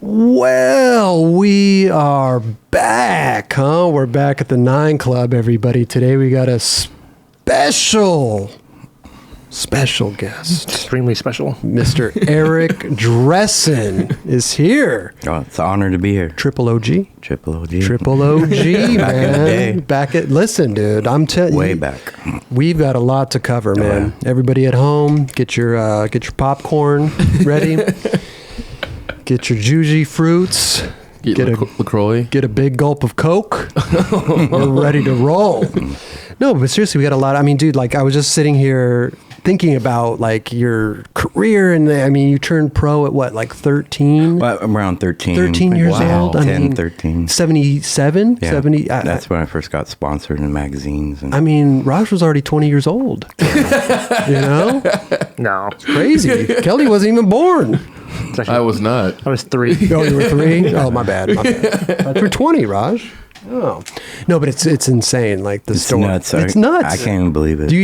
Well, we are back, huh? We're back at the 9 Club, everybody. Today we got a special guest. Extremely special. Mr. Eric Dressen is here. Oh, it's an honor to be here. Triple OG. Triple OG. Triple OG, man. Back in the day. Listen, dude, I'm telling you. Way back. We've got a lot to cover, man. Yeah. Everybody at home, get your popcorn ready. Get your juicy fruits. Get a LaCroix. Get a big gulp of Coke. We're ready to roll. No, but seriously, we got a lot. I mean, dude, like I was just sitting here thinking about like your career, and I mean, you turned pro at what, like 13? Well, I'm around 13. 13 years Wow. old? 10, 13. 77? Yeah. 70? That's when I first got sponsored in magazines. And I mean, Raj was already 20 years old. You know? No. It's crazy. Kelly wasn't even born. I was not. I was 3. Oh, you were 3? Oh, my bad. You're 20, Raj. Oh. No, but it's insane, like the it's story. nuts. It's nuts. I can't even believe it. Do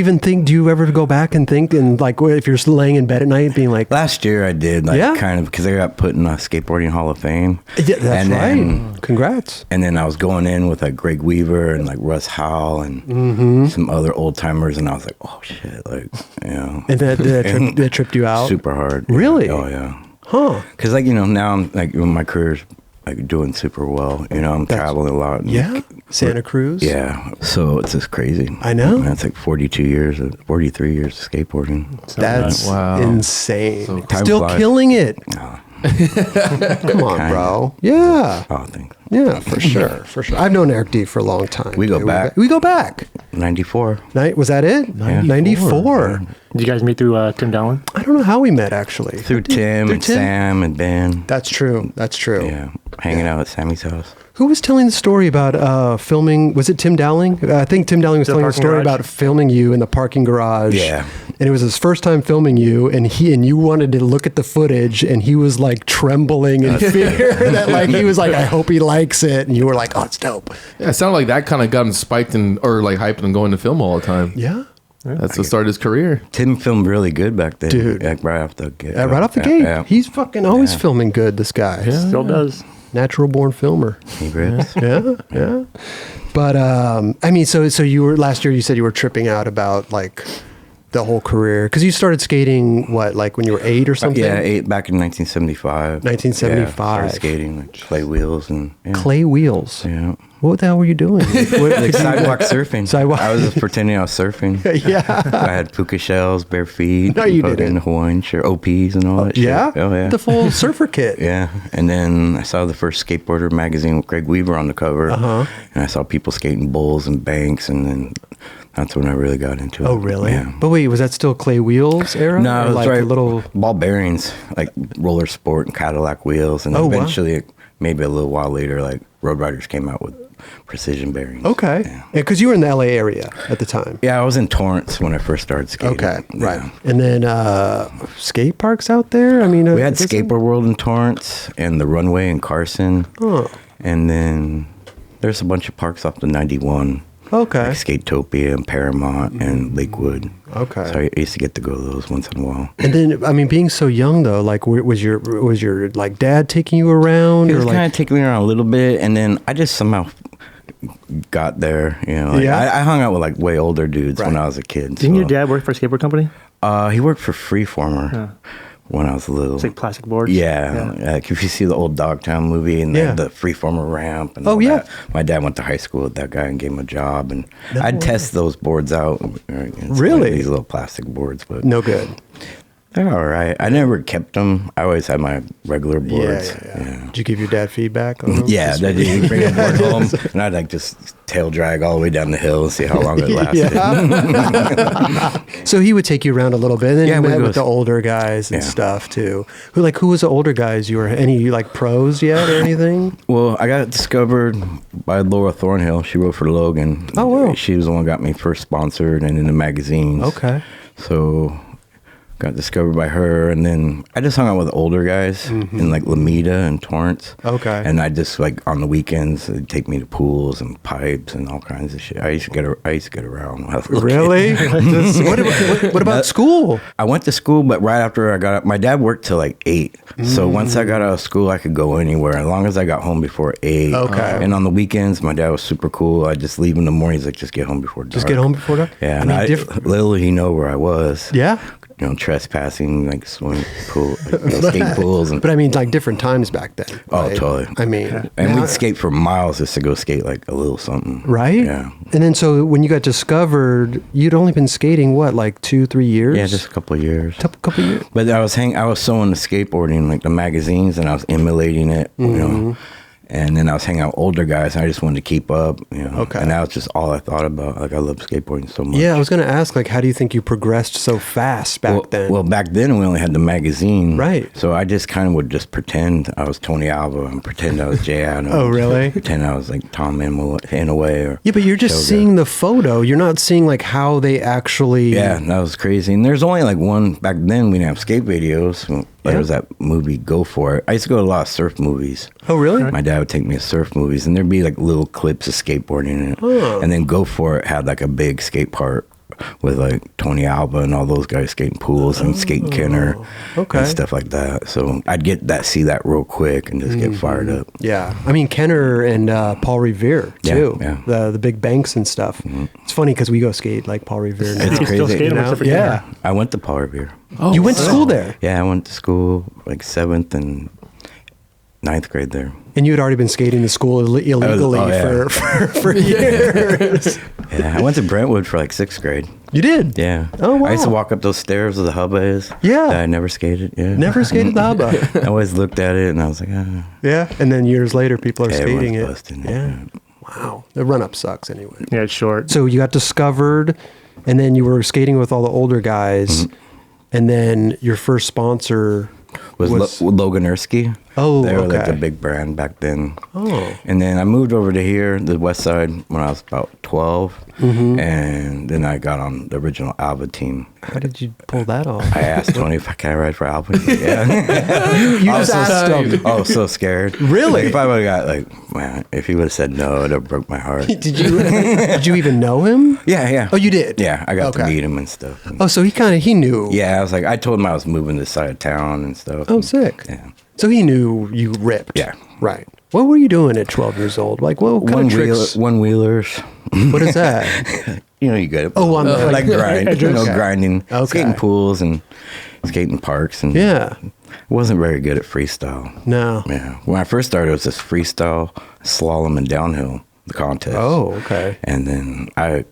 you ever go back and think, and like if you're laying in bed at night being like, Last year I did, like Yeah? kind of, because I got put in a Skateboarding Hall of Fame. yeah, that's and right. then- Congrats. And then I was going in with like Greg Weaver and like Russ Howell and Mm-hmm. some other old timers, and I was like, oh shit, like, you know. And that tripped you out? Super hard. Really? Oh yeah. Huh. Because like, you know, now I'm like, my career's like doing super well. You know, I'm traveling a lot. And, Yeah? Santa Cruz? Yeah. So it's just crazy. I know. That's like 43 years of skateboarding. That's Wow. insane. So time Still flies. killing it. Oh, Come on, Kinda. bro. Yeah. oh, thanks. Yeah, for sure. For sure. I've known Eric D for a long time. We go dude. back. We go back. 94. Was that it? 94. Did you guys meet through Tim Dallin? I don't know how we met, actually. Through Tim and Sam and Ben. That's true. That's true. Yeah. Hanging out at Sammy's house. Who was telling the story about filming? Was it Tim Dowling? I think Tim Dowling was The telling the parking story garage? about filming you in the parking garage. Yeah. And it was his first time filming you, and you wanted to look at the footage, and he was like trembling in fear that like he was like, I hope he likes it, and you were like, oh, it's dope. Yeah, it sounded like that kind of got him spiked or like hyped and going to film all the time. Yeah. That's the start of his career. Tim filmed really good back then. Dude. Like right off the gate. Right off the gate, Yeah. he's fucking always filming good. This guy, Still does. natural born filmer. He rips. Yeah. But I mean, so you were last year. You said you were tripping out about like the whole career because you started skating what, like when you were 8 or something? Yeah, back in 1975. 1975. Yeah, started skating, like clay wheels and yeah. Clay wheels. Yeah. What the hell were you doing? Like sidewalk surfing. Sidewalk- I was just pretending I was surfing. Yeah. I had puka shells, bare feet. No, you fucking didn't. Hawaiian shirt, OPs and all that shit. Yeah? Oh, yeah. The full surfer kit. Yeah. And then I saw the first skateboarder magazine with Greg Weaver on the cover. Uh-huh. And I saw people skating bowls and banks, and then that's when I really got into it. Oh, really? Yeah. But wait, was that still clay wheels era? No, Or it was like right. little. Ball bearings, like roller sport and Cadillac wheels. And Oh, wow. eventually, maybe a little while later, like Road Riders came out with precision bearings. Okay. Yeah. Because you were in the LA area at the time. Yeah, I was in Torrance when I first started skating. Okay, Yeah. right. And then skate parks out there? I mean, We had Skateboard World in Torrance and the Runway in Carson. Oh, And then there's a bunch of parks off the 91. okay. Like Skatopia and Paramount and Lakewood. Okay. So I used to get to go to those once in a while. And then, I mean, being so young though, like, was your like dad taking you around, He or was like? kind of taking me around a little bit, and then I just somehow got there. You know, like, Yeah? I hung out with like way older dudes when Right. I was a kid. Didn't so. your dad work for a skateboard company? He worked for Freeformer Yeah. when I was little. It's like plastic boards. Yeah, like if you see the old Dogtown movie and Yeah. the Freeformer ramp and Oh, all yeah. that. My dad went to high school with that guy and gave him a job, and No I'd way. test those boards out. It's Really? like these little plastic boards, but No good. they're all right. I never kept them. I always had my regular boards. Yeah. Did you give your dad feedback on them? Yeah, that you bring a board home, and I'd like just tail drag all the way down the hill and see how long it lasted. So he would take you around a little bit, and then Yeah, you we met go- with the older guys and Yeah. stuff too. Who was the older guys you were? Any like pros yet or anything? Well, I got discovered by Laura Thornhill. She wrote for Logan. Oh, wow. She was the one who got me first sponsored and in the magazines. Okay. So got discovered by her, and then I just hung out with older guys in like Lomita and Torrance. Okay. And I just like on the weekends they'd take me to pools and pipes and all kinds of shit. I used to get around. When I was a little Really? What about school? I went to school, but right after I got up, my dad worked till like 8. So once I got out of school, I could go anywhere as long as I got home before 8. Okay. And on the weekends, my dad was super cool. I just leave in the mornings, like just get home before dark. Just get home before dark? Yeah. I And mean, little he know where I was. Yeah. You know, trespassing, like swimming pool, like, skate pools. And, But I mean, like different times back then. oh, right? totally. I mean, And now- we'd skate for miles just to go skate like a little something. right? Yeah. And then so when you got discovered, you'd only been skating what, like 2-3 years? Yeah, just a couple of years. couple years. But I was so into skateboarding, like the magazines, and I was emulating it, you know. And then I was hanging out with older guys, and I just wanted to keep up, you know. Okay. And that was just all I thought about. Like, I love skateboarding so much. Yeah, I was going to ask, like, how do you think you progressed so fast back then? Well, back then we only had the magazine. Right. So I just kind of would just pretend I was Tony Alva and pretend I was Jay Adams. Oh, really? Pretend I was like Tom Inaway or Yeah, but you're just Shoga. seeing the photo. You're not seeing like how they actually. Yeah, that was crazy. And there's only like one, back then we didn't have skate videos. There was that movie Go For It. I used to go to a lot of surf movies. Oh, really? My dad would take me to surf movies, and there'd be like little clips of skateboarding in it. Oh. And then Go For It had like a big skate part with like Tony Alva and all those guys skating pools and skating Kenner Okay. and stuff like that. So I'd see that real quick and just get fired up. Yeah, I mean Kenner and Paul Revere too. Yeah. The big banks and stuff. It's funny because we go skate like Paul Revere now. It's You still crazy. skate You him know? except for Yeah. Kenner. I went to Paul Revere. Oh, You went to school there, Yeah, I went to school like 7th and 9th grade there. and you had already been skating the school illegally Oh, yeah. for years. Yeah, I went to Brentwood for like 6th grade. You did? Yeah. Oh, wow. I used to walk up those stairs with the hubba is. Yeah. That I never skated. Yeah. Never skated the hubba. I always looked at it and I was like, ah. Yeah, and then years later, people are Everyone's skating it. busting it, Yeah. yeah. Wow, the run up sucks anyway. Yeah, it's short. So you got discovered, and then you were skating with all the older guys, and then your first sponsor was Logan Erskine. Oh, They were like okay. the big brand back then. Oh. And then I moved over to here, the west side, when I was about 12. And then I got on the original Alva team. How did you pull that off? I asked Tony if I can ride for Alva. Yeah. You just asked him. I was so scared. Really? If I would have got like, man, if he would have said no, it would have broke my heart. Did you even know him? Yeah, yeah. Oh, you did? Yeah, I got to Okay. meet him and stuff. And Oh, so he knew. yeah, I was like, I told him I was moving to this side of town and stuff. Oh, sick. Yeah. So he knew you ripped. Yeah. Right. What were you doing at 12 years old? Like, what kind of tricks? One wheelers. What is that? You know, you get it. Oh, on the- like grind. You know, Okay. grinding, Okay. skating pools and skating parks, and Yeah. wasn't very good at freestyle. No. Yeah, when I first started, it was just freestyle, slalom, and downhill, the contest. Oh, okay. And then I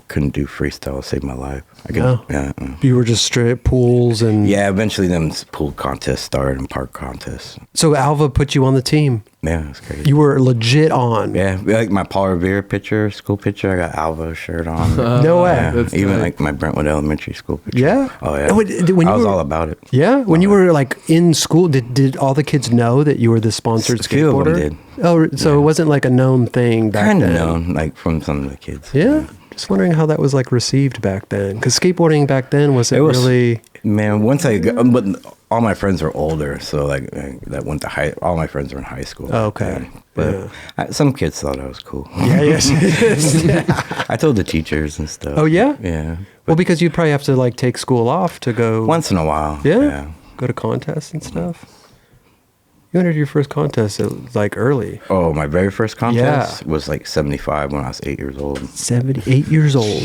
couldn't do freestyle to save my life. I could, No. yeah. You were just straight pools and. Yeah, eventually them pool contests started and park contests. So Alva put you on the team. Yeah, it's crazy. You were legit on. Yeah, like my Paul Revere picture, school picture, I got Alva shirt on. No way. Yeah, That's even tight. like my Brentwood Elementary School picture. Yeah? Oh yeah. Oh, when I you was were- all about it. Yeah, when you were like in school, did all the kids know that you were the sponsored A few of them skateboarder? did. Oh, so it wasn't like a known thing back Kind of then. known, like from some of the kids. Yeah, just wondering how that was like received back then. Because skateboarding back then wasn't It was really. Man, once I got, but all my friends are older, so like that went to high. All my friends are in high school. Oh, okay. Yeah. But Yeah. some kids thought I was cool. Yeah, yes. I told the teachers and stuff. Oh, yeah? Yeah. Well, because you'd probably have to like take school off to go. Once in a while. Yeah. Go to contests and stuff. You entered your first contest like early. Oh, my very first contest was like 75 when I was 8 years old. 78 years old.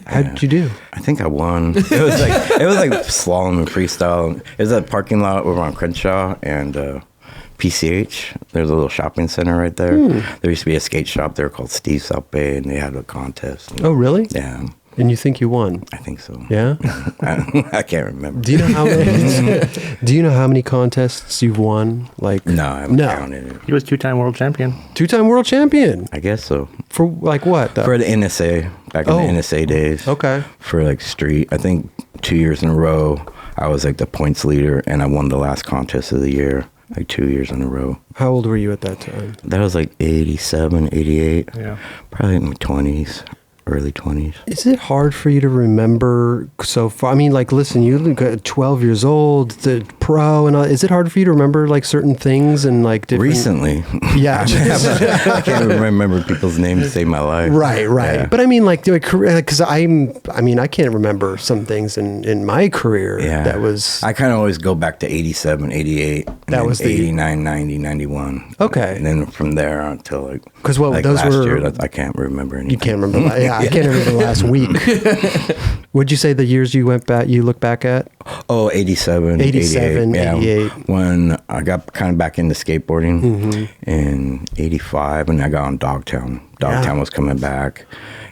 How did you do? I think I won. It was like slalom and freestyle. It was a parking lot over on Crenshaw and PCH. There's a little shopping center right there. There used to be a skate shop there called Steve South Bay, and they had a contest. Oh, really? Yeah, And you think you won? I think so. Yeah. I can't remember. Do you know how many? Do you know how many contests you've won? Like No, I haven't counted it. He was 2-time world champion. 2-time world champion I guess so. for like what? For the NSA, back in Oh. the NSA days. Okay. For like street, I think 2 years in a row, I was like the points leader, and I won the last contest of the year, like 2 years in a row. How old were you at that time? That was like 87, 88. Yeah. Probably in my 20s. early 20s. Is it hard for you to remember so far? I mean, like, listen, you got 12 years old, the pro, and all. Is it hard for you to remember like certain things and like different? Recently, Yeah. I can't remember people's names to save my life. Right. Yeah. But I mean, like, because I can't remember some things in my career. Yeah. That was. I kind of always go back to 87, 88, and That was the- 89, 90, 91. Okay. And then from there until like, 'Cause what, like those last were- year, I can't remember anything. You can't remember. Yeah, I can't remember last week. Would you say the years you look back at? Oh, 87, 87, 88. When I got kind of back into skateboarding Mm-hmm. in 85, and I got on Dogtown. Dogtown was coming back,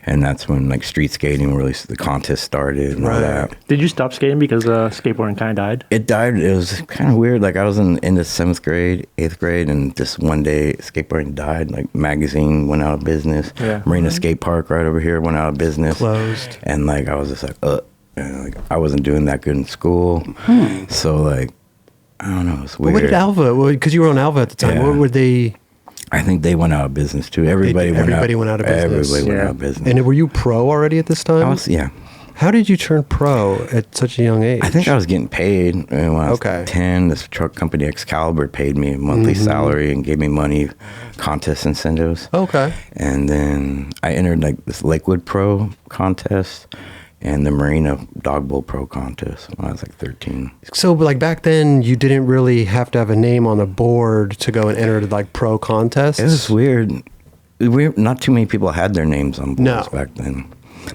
and that's when like street skating really, the contest started and all Right. that. Did you stop skating because skateboarding kind of died? It died. It was kind of weird. Like I was in the 7th grade, 8th grade, and just one day skateboarding died. Like magazine went out of business. Yeah. Marina Skate Park right over here went out of business. Closed. And like I was just like, and, like I wasn't doing that good in school. So like, I don't know. It's But weird. what did Alva? Because you were on Alva at the time. Yeah. What were they? I think they went out of business too. Everybody went out of business. Everybody went Yeah. out of business. And were you pro already at this time? Yeah. How did you turn pro at such a young age? I think I was getting paid when I was Okay. 10. This truck company, Excalibur, paid me a monthly salary and gave me money, contest incentives. Okay. And then I entered like this Lakewood Pro contest and the Marina Dog Bowl Pro contest when I was like 13. So, like back then, you didn't really have to have a name on the board to go and enter like pro contests. It was weird. Not too many people had their names on boards No. back then.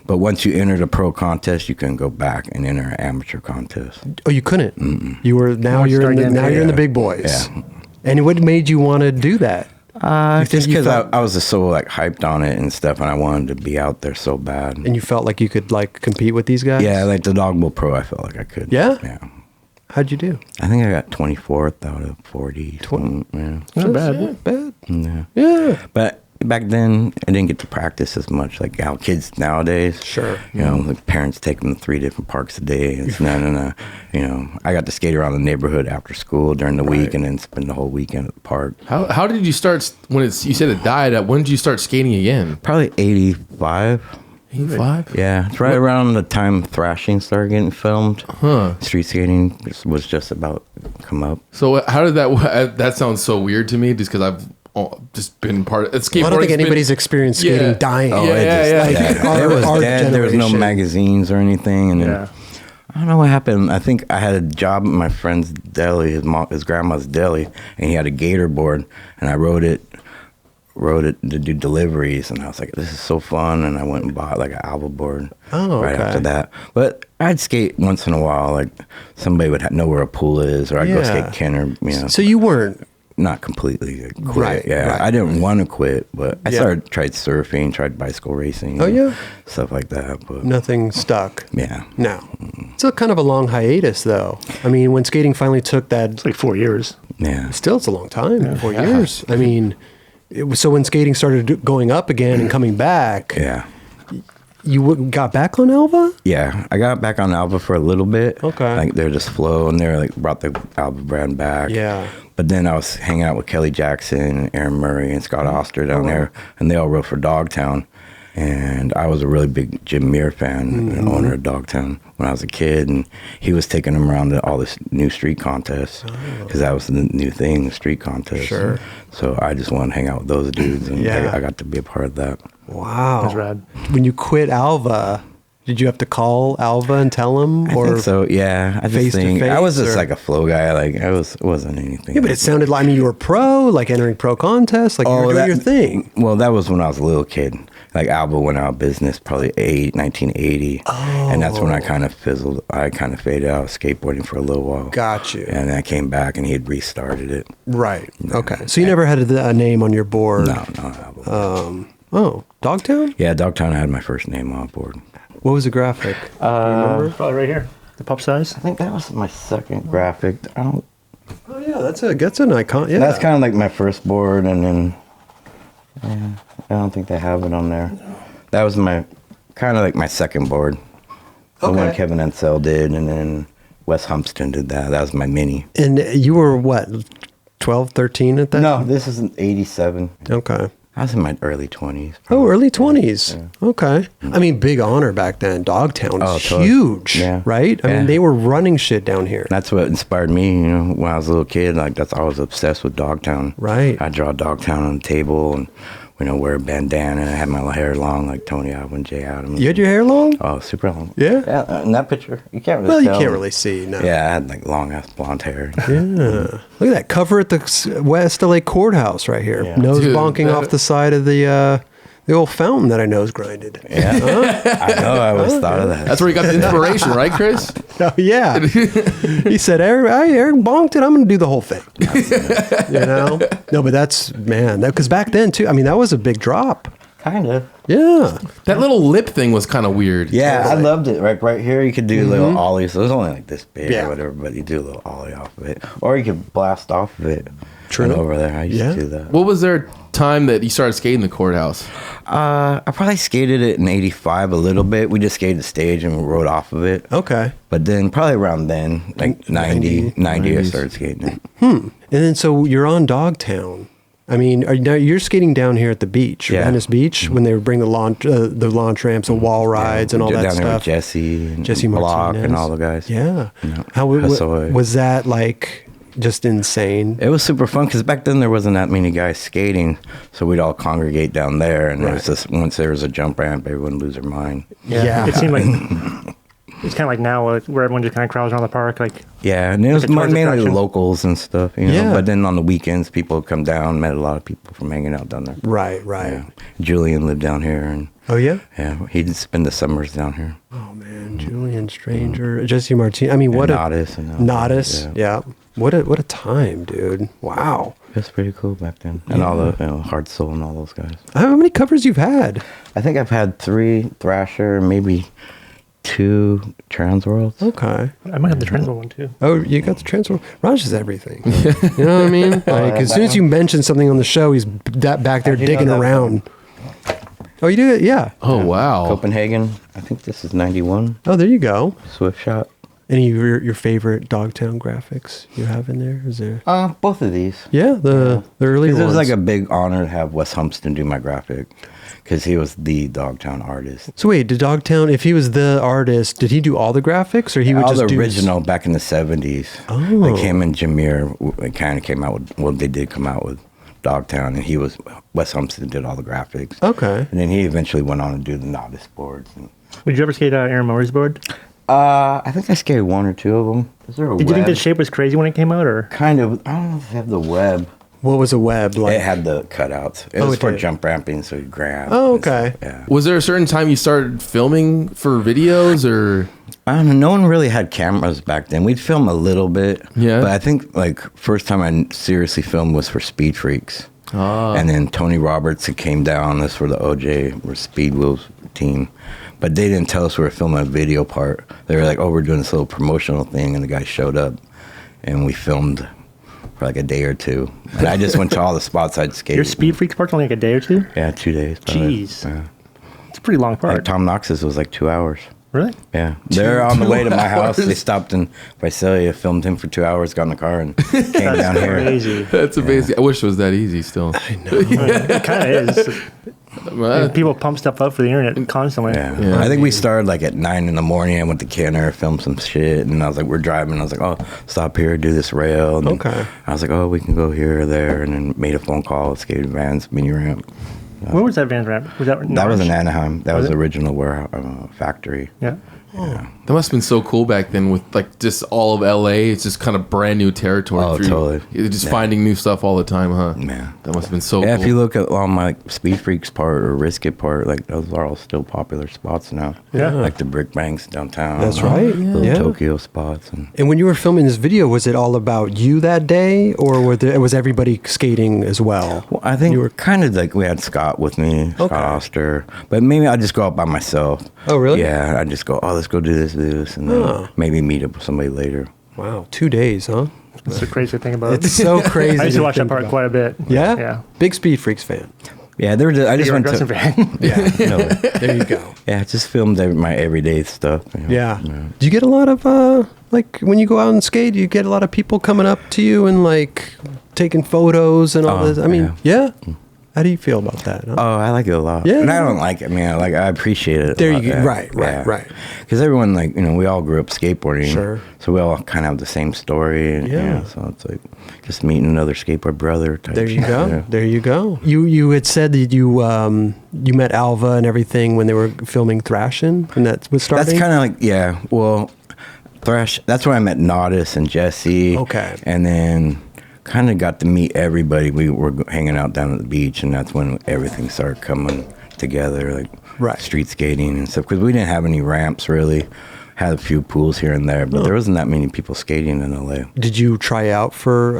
But once you entered a pro contest, you can go back and enter an amateur contest. Oh, you couldn't. You were now Once you you're in start the, getting now paid. you're in the Yeah. big boys. Yeah. And what made you want to do that? Just you because felt- I was just so like hyped on it and stuff, and I wanted to be out there so bad. And you felt like you could like compete with these guys? Yeah, like the Dog Bowl Pro, I felt like I could. Yeah? Yeah. How'd you do? I think I got 24th out of 40. Yeah. Not bad. Not bad. Yeah. Yeah. But back then, I didn't get to practice as much like how kids nowadays. Sure. You know, like parents take them to 3 different parks a day. It's no. You know, I got to skate around the neighborhood after school during the week and then spend the whole weekend at the park. How did you start when it's you said it died? When did you start skating again? Probably 85. 85? Yeah, it's right around the time Thrashin started getting filmed. Huh. Street skating was just about come up. So how did that? That sounds so weird to me, just because I've just been part of skateboarding. Well, I don't think anybody's experienced skating dying. Oh, yeah. Our- It was our dead. There was no generation. magazines or anything, and then Yeah. I don't know what happened. I think I had a job at my friend's deli, his grandma's deli, and he had a gator board, and I rode it to do deliveries, and I was like, this is so fun, and I went and bought like an Alva board right okay. after that. But I'd skate once in a while, like somebody would know where a pool is, or I'd go Yeah. skate Kenner, you know. So you weren't. Not completely quit. Right, Yeah, right. I didn't want to quit, but I Yeah. tried surfing, tried bicycle racing. Oh, yeah? Stuff like that. But Nothing stuck. yeah. No. It's a kind of a long hiatus, though. I mean, when skating finally took that, It's like 4 years. Yeah. still it's a long time, 4 years. I mean, so when skating started going up again and coming back, Yeah. you got back on Alva? Yeah. I got back on Alva for a little bit. Okay. Like they're just flow, and they're like brought the Alva brand back. Yeah. But then I was hanging out with Kelly Jackson and Aaron Murray and Scott Oster down there, and they all rode for Dogtown. And I was a really big Jim Muir fan, and owner of Dogtown when I was a kid, and he was taking them around to all this new street contests because that was the new thing, the street contest. Sure. So I just wanted to hang out with those dudes, and Yeah. I got to be a part of that. Wow. That's rad. When you quit Alva, did you have to call Alva and tell him? I think so. Yeah, I face just to think I was face, just or- like a flow guy. Like it wasn't anything. Yeah, but it sounded like, I mean, you were pro, like entering pro contests, like you were doing your thing. Well, that was when I was a little kid. Like Alva went out of business probably 1980. And that's when I kind of fizzled. I kind of faded out of skateboarding for a little while. Got you. And then I came back and he had restarted it. Right. Okay. So you never had a name on your board? No, Alva. Oh, Dogtown? Yeah, Dogtown had my first name on board. What was the graphic? Probably right here. The pup size. I think that was my second graphic. Oh yeah, that's an icon. Yeah. That's kind of like my first board, and then I don't think they have it on there. That was my kind of like my second board. The one Okay. Kevin Ansell did, and then Wes Humpston did that. That was my mini. And you were what, 12, 13 at that? No, this is an 87. Okay. I was in my early 20s. Oh, early 20s. Yeah. Okay. I mean, big honor back then. Dogtown was huge, right? I mean, they were running shit down here. That's what inspired me, when I was a little kid. Like, I was obsessed with Dogtown. Right. I draw Dogtown on the table and, wear a bandana. And I had my hair long like Tony Alva and Jay Adams. You had your hair long? Oh, super long. Yeah? Yeah, in that picture, you can't really tell. You can't really see, no. Yeah, I had like long-ass blonde hair. Yeah. Look at that cover at the West LA Courthouse right here. Yeah. Nose bonking off the side of the old fountain that I nose grinded. Yeah. I know, I always thought of that. That's where you got the inspiration, right, Chris? Oh, yeah. He said, Eric bonked it. I'm going to do the whole thing. No, but that's, man, because back then, too, I mean, that was a big drop. Kind of. Yeah. That little lip thing was kind of weird. Yeah, I loved it. Right here, you could do little ollies. So it was only like this big or whatever, but you do a little ollie off of it. Or you could blast off of it. True. And over there, I used to do that. What was there time that you started skating the courthouse? I probably skated it in 85 a little bit. We just skated the stage and rode off of it. Okay. But then probably around then, like 90 I started skating it. And then so you're on Dogtown. I mean, now you're skating down here at the beach, Venice Beach, when they would bring the launch ramps and wall rides and all that down there with stuff. Jesse Block Martinez and all the guys. Yeah. How Hassoy. was that like? Just insane. It was super fun because back then there wasn't that many guys skating, so we'd all congregate down there, and it was just, once there was a jump ramp, everyone would lose their mind. Yeah. It seemed like it's kind of like now where everyone just kind of crowds around the park, like and it was mainly attraction. locals and stuff, But then on the weekends, people would come down. Met a lot of people from hanging out down there. Right. Yeah. Julian lived down here, and Oh yeah. Yeah, he'd spend the summers down here. Oh man, Julian Stranger, Jesse Martinez. I mean, what Nodis. Yeah. What a time, dude. Wow. It was pretty cool back then. And all the Hard Soul and all those guys. How many covers you've had? I think I've had 3 Thrasher, maybe 2 Trans Worlds. Okay. I might have the Trans one too. Oh, you got the Trans World? Raj is everything. You know what I mean? Like, as soon as you mention something on the show, he's back there digging around. Oh, you do it? Yeah. Oh, wow. Copenhagen. I think this is 91. Oh, there you go. Swift Shot. Any of your favorite Dogtown graphics you have in there? Is there? Both of these. Yeah, the early ones. It was like a big honor to have Wes Humpston do my graphic, because he was the Dogtown artist. So wait, did Dogtown, if he was the artist, did he do all the graphics, or he would all just the do original back in the 70s? Oh. Like him and Jameer, it kind of came out with, well, they did come out with Dogtown, and Wes Humpston did all the graphics. Okay. And then he eventually went on to do the novice boards. Did you ever skate Aaron Murray's board? I think I skated 1 or 2 of them. Is there a Did web? you think the shape was crazy when it came out, or? Kind of. I don't know if they have the web. What was a web like? It had the cutouts. It was for jump ramping, so you grab. Oh, okay. Yeah. Was there a certain time you started filming for videos, or? I don't know. No one really had cameras back then. We'd film a little bit. Yeah. But I think like first time I seriously filmed was for Speed Freaks. Ah. And then Tony Roberts, who came down, this for the OJ or Speed Wheels team. But they didn't tell us we were filming a video part. They were like, oh, we're doing this little promotional thing. And the guy showed up, and we filmed for like a day or 2. And I just went to all the spots I'd skated. Your Speed Freaks part's only like a day or 2? Yeah, 2 days. Probably. Jeez. Yeah. It's a pretty long part. Like Tom Knox's was like 2 hours. Really? Yeah. They're on the way to my house. They stopped in Visalia, filmed him for 2 hours, got in the car, and came down here. Crazy. That's amazing. I wish it was that easy still. I know. It kind of is. And people pump stuff up for the internet constantly. Yeah. I think we started like at 9 in the morning. I went to Kenner, filmed some shit, and I was like, we're driving. I was like, oh, stop here, do this rail. And Okay. I was like, oh, we can go here or there, and then made a phone call, skated Vans, mini ramp. Where was that Vans ramp? Was that That was in Anaheim. That was the it? original warehouse factory. Yeah. That must have been so cool back then with like just all of LA. It's just kind of brand new territory. Oh, totally. You're just finding new stuff all the time, huh? Man. That must have been so Yeah, cool. if you look at all my Speed Freaks part or Risk It part, like those are all still popular spots now. Yeah. Like the Brick Banks downtown. That's right. Little Yeah. Tokyo spots. And when you were filming this video, was it all about you that day, or was everybody skating as well? Well, I think you were kind of like, we had Scott with me, Scott Oster, but maybe I'd just go out by myself. Oh, really? Yeah, I'd just go, oh, let's go do this, and then maybe meet up with somebody later. Wow, 2 days, huh? That's the crazy thing about it. It's so crazy. I used to watch that think part about. quite a bit. Yeah? Yeah. Big Speed Freaks fan. Yeah, they were I just You're a went Dressen to... fan. Yeah, No, there you go. yeah, I just filmed my everyday stuff. You know? Yeah. Do you get a lot of, like, when you go out and skate, do you get a lot of people coming up to you and, like, taking photos and all this? I mean, yeah? How do you feel about that? Huh? Oh, I like it a lot. Yeah. And I don't like it. I mean, I appreciate it. There a you lot, go. yeah. Right. Because everyone, like, we all grew up skateboarding. Sure. So we all kind of have the same story. And, Yeah. so it's like just meeting another skateboard brother type There you shit, go. yeah. There you go. You had said that you met Alva and everything when they were filming Thrashin, and that was starting. That's kind of like, yeah. Well, Thrash, that's where I met Naudis and Jesse. Okay. And then kind of got to meet everybody. We were hanging out down at the beach, and that's when everything started coming together, like Right. street skating and stuff. Because we didn't have any ramps really. Had a few pools here and there, but there wasn't that many people skating in LA. Did you try out for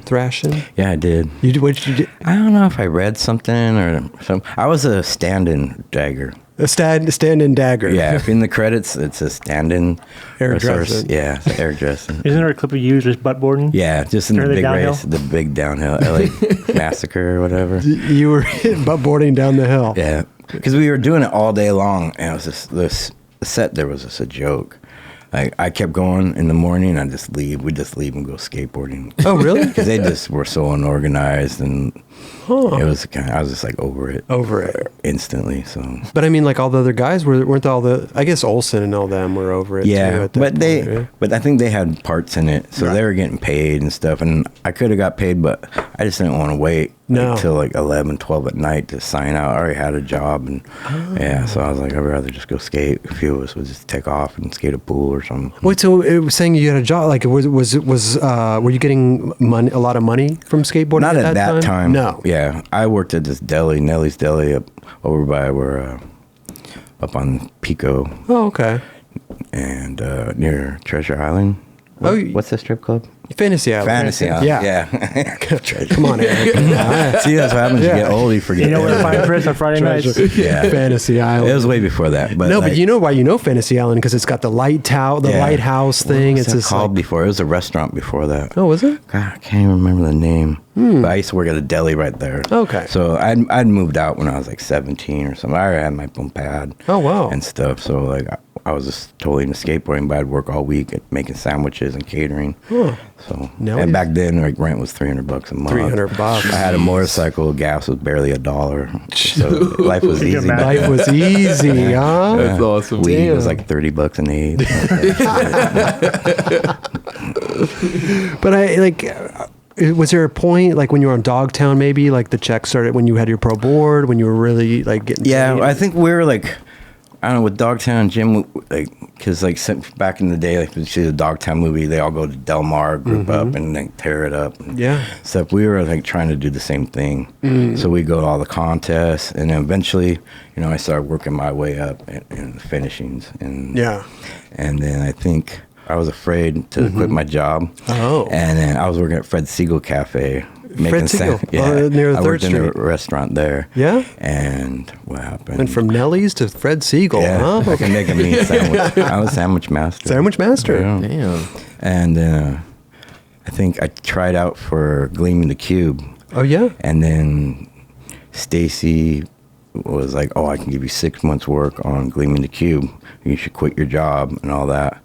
Thrashin? Yeah, I did. You did? What did you do? I don't know if I read something or something. I was a stand-in dagger. A stand-in dagger. Yeah, if in the credits it says stand-in. Air or Dressen. Yeah, it's air Dressen. Isn't there a clip of you just buttboarding? Yeah, just in the Early big downhill? race, the big downhill, LA Massacre or whatever. You were buttboarding down the hill. Yeah, because we were doing it all day long, and it was just this the set there was just a joke. I kept going in the morning. I just leave. We just leave and go skateboarding. Oh, really? Because they just were so unorganized, and it was I was just like over it instantly. So, But I mean, like all the other guys weren't all the. I guess Olsen and all them were over it. yeah, too at that but point, but I think they had parts in it, so Right. they were getting paid and stuff. And I could have got paid, but I just didn't want to wait until like 11, 12 at night to sign out. I already had a job, and yeah, so I was like, I'd rather just go skate. A few of us would just take off and skate a pool or something. Wait, so it was saying you had a job? Like, were you getting money, a lot of money from skateboarding? Not at that time. No. Yeah, I worked at this deli, Nelly's Deli, up over by where, up on Pico Oh, okay. and near Treasure Island. Oh, What's the strip club? Fantasy Island. Fantasy Island. Yeah. Come on, Eric. See, that's what happens. Yeah. You get old, you forget. You know where to find Chris on Friday nights? Yeah. Fantasy Island. It was way before that. But no, like, but you know why you know Fantasy Island? Because it's got the lighthouse thing. What was It's that just called like, before? It was a restaurant before that. oh, was it? God, I can't even remember the name. But I used to work at a deli right there. Okay. So I'd moved out when I was like 17 or something. I already had my own pad. Oh, wow. And stuff. So like I was just totally into skateboarding, but I'd work all week at making sandwiches and catering. Huh. So Now and it- back then like rent was $300 a month. $300. I had a motorcycle. Gas was barely $1. So life was You can easy. imagine. Life was easy, huh? That's awesome. Weed was Damn. like $30 an eighth. But I like. Was there a point like when you were on Dogtown, maybe like the check started when you had your pro board, when you were really like getting? Yeah, paid? I think we were like, I don't know, with Dogtown, Jim, like, because like back in the day, like, you see the Dogtown movie, they all go to Del Mar, group up, and like tear it up. And Yeah. stuff. We were like trying to do the same thing. So we go to all the contests, and then eventually, I started working my way up in the finishings. And Yeah. and then I think I was afraid to quit my job. Oh. And then I was working at Fred Siegel Cafe. Siegel? Yeah. Near the I 3rd worked in Street. a restaurant there. Yeah? And what happened? Went from Nelly's to Fred Siegel, Yeah, huh? I can make a mean sandwich. I was sandwich master. Sandwich master. Yeah. Damn. And I think I tried out for Gleaming the Cube. Oh yeah. And then Stacy was like, "Oh, I can give you 6 months work on Gleaming the Cube. You should quit your job and all that."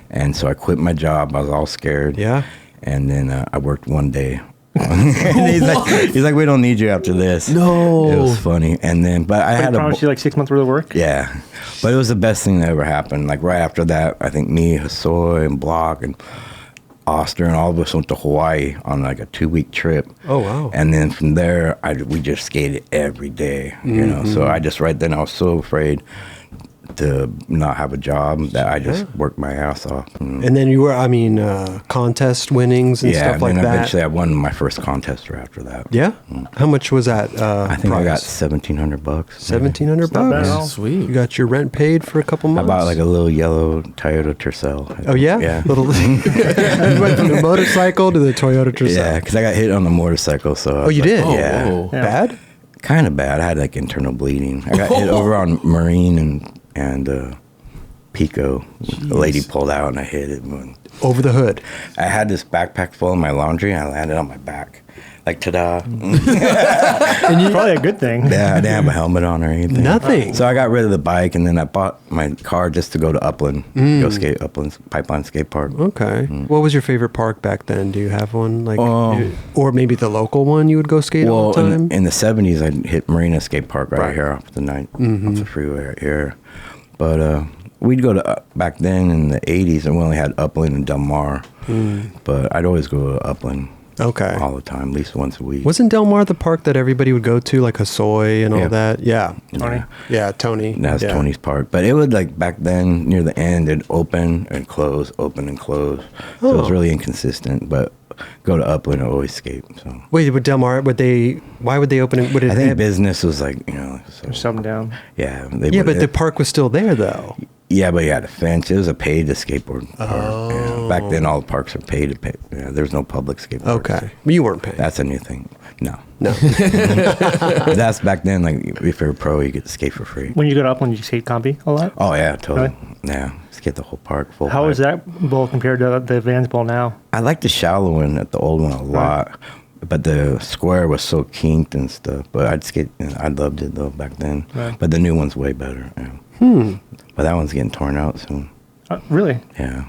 And so I quit my job. I was all scared. Yeah. And then I worked one day. And he's like, "We don't need you after this." No. It was funny. And then, but I They had promised you like 6 months worth of work? yeah, but it was the best thing that ever happened. Like right after that, I think me, Hassoy, and Block, and Oster, and all of us went to Hawaii on like a 2-week trip. Oh, wow. And then from there, we just skated every day, So I just right then I was so afraid to not have a job that I just worked my ass off. And then you were, contest winnings and yeah, stuff like and then that. eventually I won my first contest right after that. Yeah. How much was that? I think I got $1,700. $1,700 not bad at bucks. all. Sweet. You got your rent paid for a couple I months. bought like a little yellow Toyota Tercel. Oh yeah. Yeah. Little. You went from the motorcycle to the Toyota Tercel. Yeah, because I got hit on the motorcycle. So I Oh, was you like, did? Oh, yeah. whoa. Yeah. Bad. Kind of bad. I had like internal bleeding. I got hit over on Marine and Pico. The lady pulled out and I hit it. Over the hood. I had this backpack full of my laundry and I landed on my back. Like, ta-da. Probably a good thing. Yeah, I didn't have a helmet on or anything. Nothing. So I got rid of the bike and then I bought my car just to go to Upland. Go skate Upland Pipeline Skate Park. Okay. What was your favorite park back then? Do you have one? Like, Oh. or maybe the local one you would go skate all the time? In the 70s, I hit Marina Skate Park right here off the off the freeway right here. But we'd go to, back then in the 80s, and we only had Upland and Del Mar. But I'd always go to Upland. Okay. All the time, at least once a week. Wasn't Del Mar the park that everybody would go to, like Hosoi and all Yeah. that? Yeah. Tony. Yeah, Tony. That's yeah. Tony's park. But it would, like, back then, near the end, it'd open and close, open and close. So it was really inconsistent. But go to Upland and always skate. So Wait, would Del Mar, why would they open it? Would it I think have- business was like, so, There's something down. yeah. but the park was still there, though. Yeah, but you had a fence. It was a paid to skateboard park. Yeah. Back then, all the parks are paid to pay. Yeah, there's no public skateboard. Okay. But you weren't paying. That's a new thing. No. No. That's back then. Like, if you're a pro, you get to skate for free. When you go to Upland, you skate combi a lot? Oh, yeah, totally. Really? Yeah. Skate the whole park. Full How pipe. is that bowl compared to the Vans Bowl now? I like the shallow one at the old one a lot. But the square was so kinked and stuff. But I'd skate. I loved it, though, back then. Right. But the new one's way better. Yeah. But that one's getting torn out soon. Really? Yeah.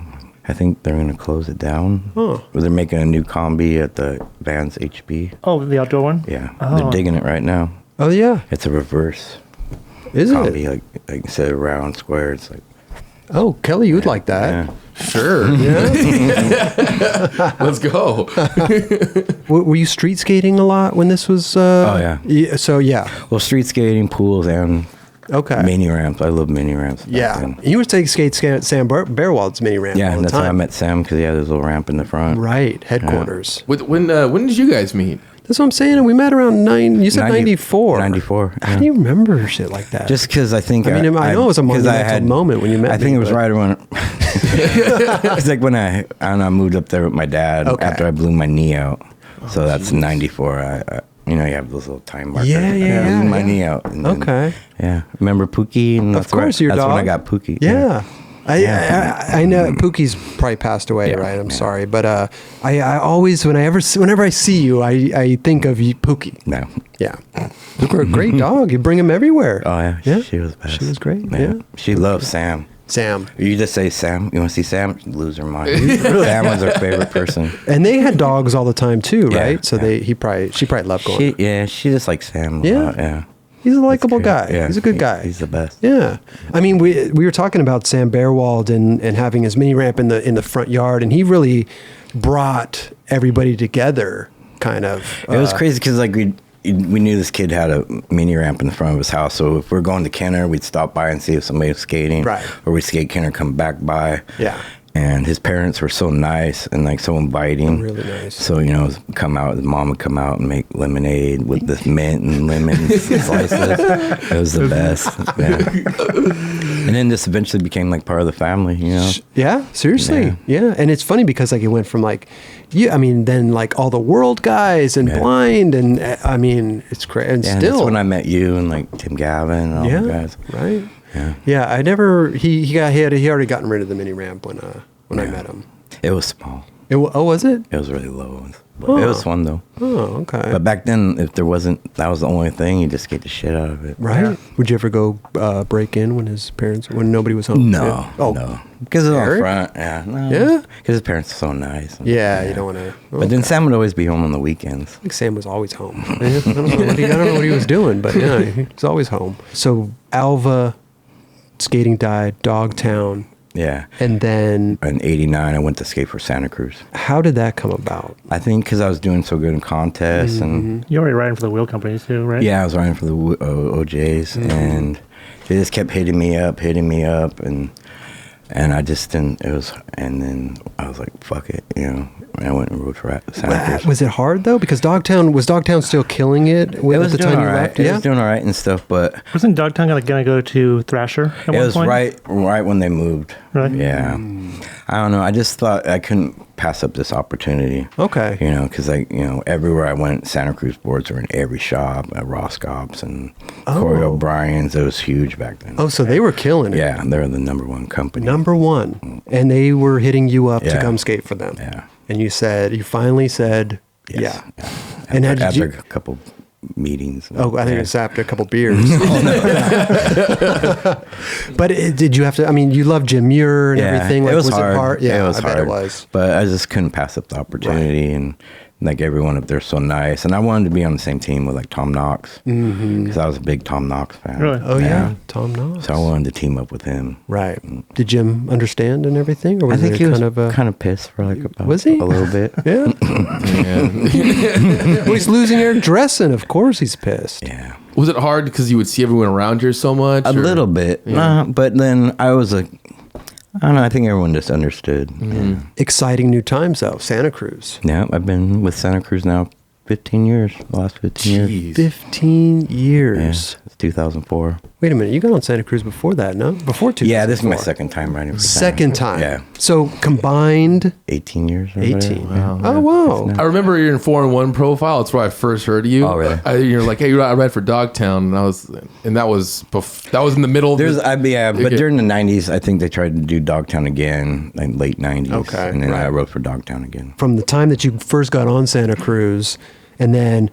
I think they're going to close it down. Huh. They're making a new combi at the Vans HB. Oh, the outdoor one? Yeah. Oh. They're digging it right now. Oh, yeah. It's a reverse Is combi. it? Like instead of round square, it's like. Oh, Kelly, you would like that. Yeah. Sure. Yeah. Let's go. Were you street skating a lot when this was? Oh, yeah. So, yeah. Well, street skating, pools, and Okay. mini ramps. I love mini ramps. back Yeah. then. You were taking skate at Sam Bearwald's mini ramp Yeah, all the that's time. how I met Sam because he had his little ramp in the front. Right. Headquarters. When did you guys meet? That's what I'm saying. We met around you said 94. 94. How yeah. do you remember shit like that? Just because I think I mean, I know it was a 'cause monumental moment when you met I think me, it was but- right around. It's like when I moved up there with my dad Okay. after I blew my knee out. So that's 94. You have those little time markers. Yeah, I blew my yeah. knee out. And then, Okay. Yeah. Remember Pookie? And Of that's where- course, your that's dog. when I got Pookie. Yeah. I know Pookie's probably passed away, Yeah, right? I'm yeah. sorry, but I always whenever I see you, I think of you, Pookie. No. Yeah, you're a great dog. You bring him everywhere. Oh, yeah. Yeah. She was best. She was great, yeah. She loves Sam. Sam. You just say Sam. You want to see Sam? She'd lose her mind. Sam was her favorite person. And they had dogs all the time too, Yeah, right? So yeah. she probably loved going. She just likes Sam a Yeah. lot. Yeah. He's a likable Great. guy. Yeah. He's a good guy. He's the best. Yeah, I mean, we were talking about Sam Bearwald and having his mini ramp in the front yard, and he really brought everybody together. Kind of. It was crazy because like we knew this kid had a mini ramp in the front of his house. So if we're going to Kenner, we'd stop by and see if somebody was skating. Right. Or we'd skate Kenner, come back by. Yeah. And his parents were so nice and like so inviting. Really nice. So, his mom would come out and make lemonade with this mint and lemon slices. It was the best. Yeah. And then this eventually became like part of the family, Yeah, seriously. Yeah. And it's funny because like it went from like, then like all the world guys and blind and I mean, it's crazy. And Yeah, still. that's when I met you and like Tim Gavin and all the guys. Right. Yeah. Yeah. I never, he already gotten rid of the mini ramp when I met him. It was small. Was it? It was really low. But it was fun though. Oh, okay. But back then, if there wasn't, that was the only thing, you just get the shit out of it. Right. Yeah. Would you ever go break in when nobody was home? No. Yeah. Oh, no. Because it's Eric? on front. Yeah. No. Yeah? Because his parents are so nice. Yeah, you don't want to. But then Sam would always be home on the weekends. I think Sam was always home. I don't know what he was doing, but yeah, he was always home. So Alva, skating died, Dogtown, Yeah. and then In '89, I went to skate for Santa Cruz. how did that come about? I think because I was doing so good in contests and You're already riding for the wheel companies too, right? yeah, I was riding for the OJs and they just kept hitting me up, and And I just didn't. And then I was like, "Fuck it," And I went and rode for Santa Cruz. Was it hard though? Because Dogtown still killing it? It was the doing time all you right. left? It was doing all right and stuff, but Wasn't Dogtown going to go to Thrasher at one it was point? right when they moved. Really? Yeah. I don't know. I just thought I couldn't pass up this opportunity. Okay. Because everywhere I went, Santa Cruz boards were in every shop at Roscops and Corey O'Brien's. It was huge back then. Oh, so they were killing it. Yeah, they're the number one company. Number one. And they were hitting you up to Yeah. come skate for them. Yeah. And you finally said, Yes. yeah. And After a couple meetings. Oh, I think it's after a couple beers. But did you have to? I mean, you love Jim Muir and everything. Like, it was hard. Yeah, it was I hard. bet it was. But I just couldn't pass up the opportunity, and like everyone up there, so nice. And I wanted to be on the same team with like Tom Knox because I was a big Tom Knox fan. Really? Oh yeah, Tom Knox. So I wanted to team up with him. Right. Did Jim understand and everything, or was I think it he was kind of pissed for like about Was he? a little bit. Yeah. Well, he's losing Eric Dressen. Of course, he's pissed. Yeah. Was it hard because you would see everyone around you so much? A little bit. Nah, but then I was like, I don't know. I think everyone just understood. Yeah. Exciting new times though. Santa Cruz. Yeah, I've been with Santa Cruz now 15 years. The last 15 years. 15 Yeah, years. it's 2004. Wait a minute. You got on Santa Cruz before that, no? Before 2004. Yeah, this is my second time riding for Santa. Second time. Yeah. So combined 18 years. Or 18. whatever. Yeah. Oh wow. I remember your 4-in-1 profile. It's where I first heard of you. Oh, really? You're like, hey, I ride for Dogtown, and that was in the middle. Of But during the 90s, I think they tried to do Dogtown again, like late 90s. Okay, And then right. I rode for Dogtown again. From the time that you first got on Santa Cruz, and then,